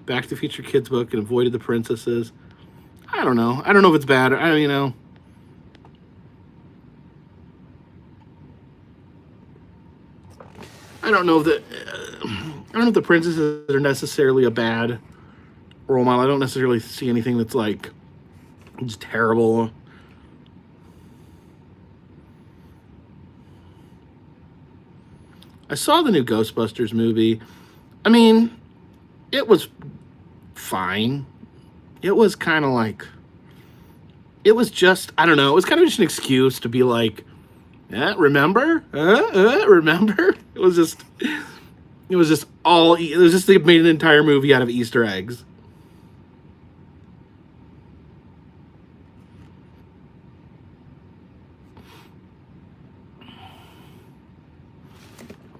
Back to the Future kids book, and avoided the princesses. I don't know. I don't know if it's bad. I don't know that. I don't know if the princesses are necessarily a bad role model. I don't necessarily see anything that's like just terrible. I saw the new Ghostbusters movie. I mean, it was fine. It was kind of like, it was just, I don't know, it was kind of just an excuse to be like, remember? Remember? It was just they made an entire movie out of Easter eggs.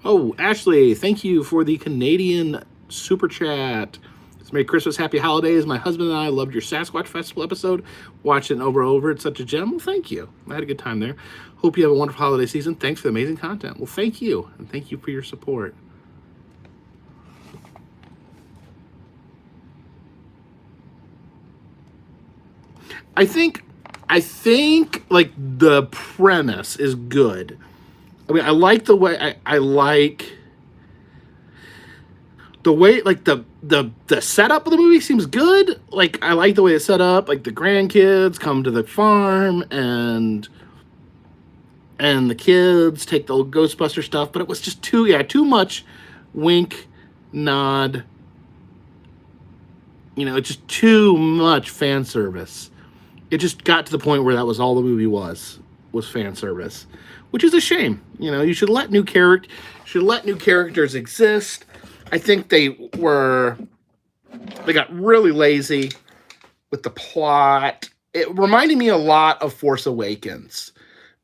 Oh, Ashley, thank you for the Canadian super chat. It's Merry Christmas, Happy Holidays. My husband and I loved your Sasquatch Festival episode. Watched it over and over. It's such a gem. Well, thank you. I had a good time there. Hope you have a wonderful holiday season. Thanks for the amazing content. Well, thank you. And thank you for your support. I think like the premise is good. I mean, I like the way I like the way, like the setup of the movie seems good. Like, I like the way it's set up. Like, the grandkids come to the farm and the kids take the old Ghostbuster stuff, but it was just too much wink, nod. It's just too much fan service. It just got to the point where that was all the movie was fan service, which is a shame. You should let new characters exist. I think they got really lazy with the plot. It reminded me a lot of Force Awakens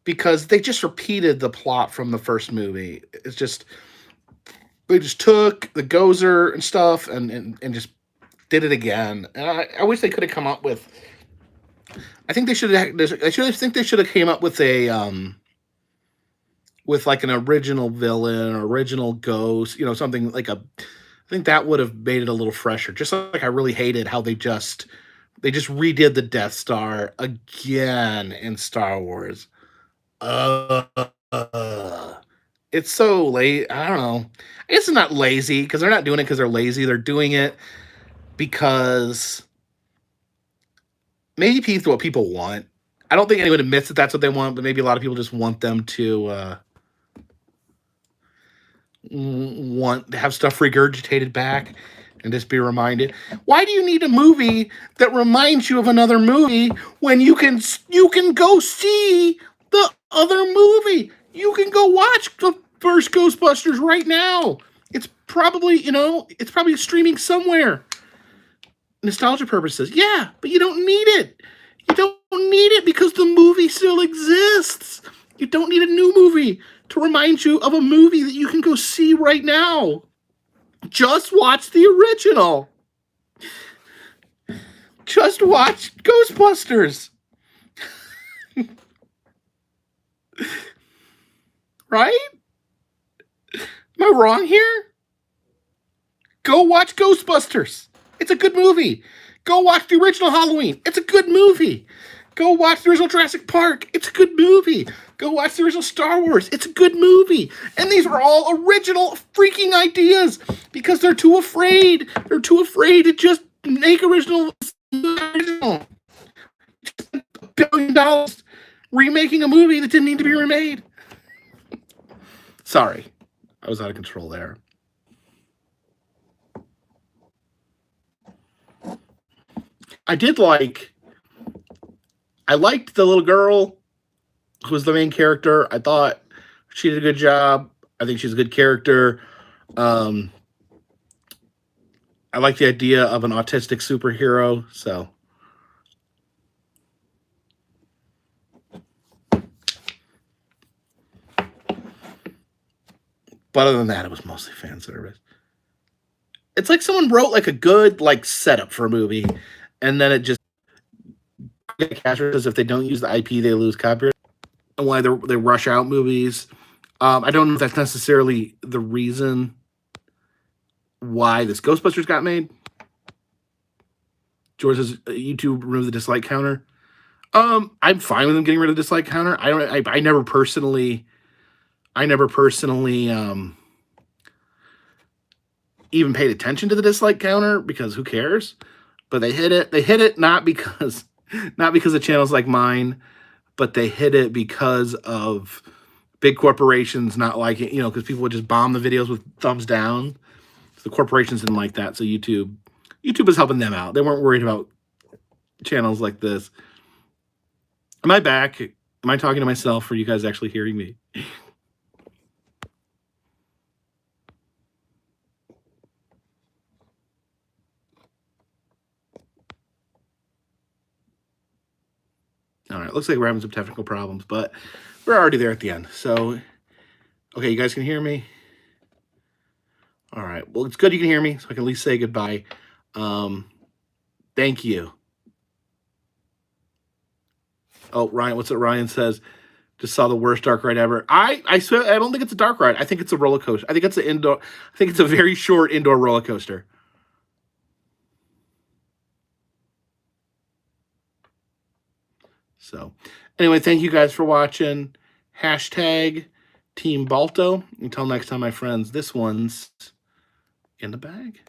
because they just repeated the plot from the first movie. It's just, they just took the Gozer and stuff and just did it again. And I wish they could have come up with, I think they should have came up with with like an original villain or original ghost, something like I think that would have made it a little fresher. Just like I really hated how they just redid the Death Star again in Star Wars. It's so late. I don't know. I guess it's not lazy because they're not doing it because they're lazy. They're doing it because maybe it's what people want. I don't think anyone admits that that's what they want, but maybe a lot of people just want them to want to have stuff regurgitated back and just be reminded. Why do you need a movie that reminds you of another movie when you can go see the other movie? You can go watch the first Ghostbusters right now. It's probably, it's probably streaming somewhere. Nostalgia purposes. Yeah, but you don't need it. You don't need it because the movie still exists. You don't need a new movie to remind you of a movie that you can go see right now. Just watch the original. Just watch Ghostbusters. Right? Am I wrong here? Go watch Ghostbusters. It's a good movie. Go watch the original Halloween. It's a good movie. Go watch the original Jurassic Park. It's a good movie. Go watch the original Star Wars. It's a good movie. And these are all original freaking ideas because they're too afraid. They're too afraid to just make original. $1 billion remaking a movie that didn't need to be remade. Sorry. I was out of control there. I liked the little girl who was the main character. I thought she did a good job. I think she's a good character. I like the idea of an autistic superhero. So, but other than that, it was mostly fan service. It's like someone wrote like a good setup for a movie, and then it just says if they don't use the IP, they lose copyright. And why they rush out movies. I don't know if that's necessarily the reason why this Ghostbusters got made. George says YouTube remove the dislike counter. I'm fine with them getting rid of the dislike counter. I never personally even paid attention to the dislike counter because who cares? But they hit it. They hit it not because of channels like mine, but they hit it because of big corporations not liking it, because people would just bomb the videos with thumbs down. So the corporations didn't like that. So YouTube is helping them out. They weren't worried about channels like this. Am I back? Am I talking to myself, or are you guys actually hearing me? All right, looks like we're having some technical problems, but we're already there at the end. So, okay, you guys can hear me? All right, well, it's good you can hear me, so I can at least say goodbye. Thank you. Oh, Ryan, what's it? Ryan says, just saw the worst dark ride ever. I swear, I don't think it's a dark ride. I think it's a roller coaster. I think it's a very short indoor roller coaster. So, anyway, thank you guys for watching. Hashtag Team Balto. Until next time, my friends, this one's in the bag.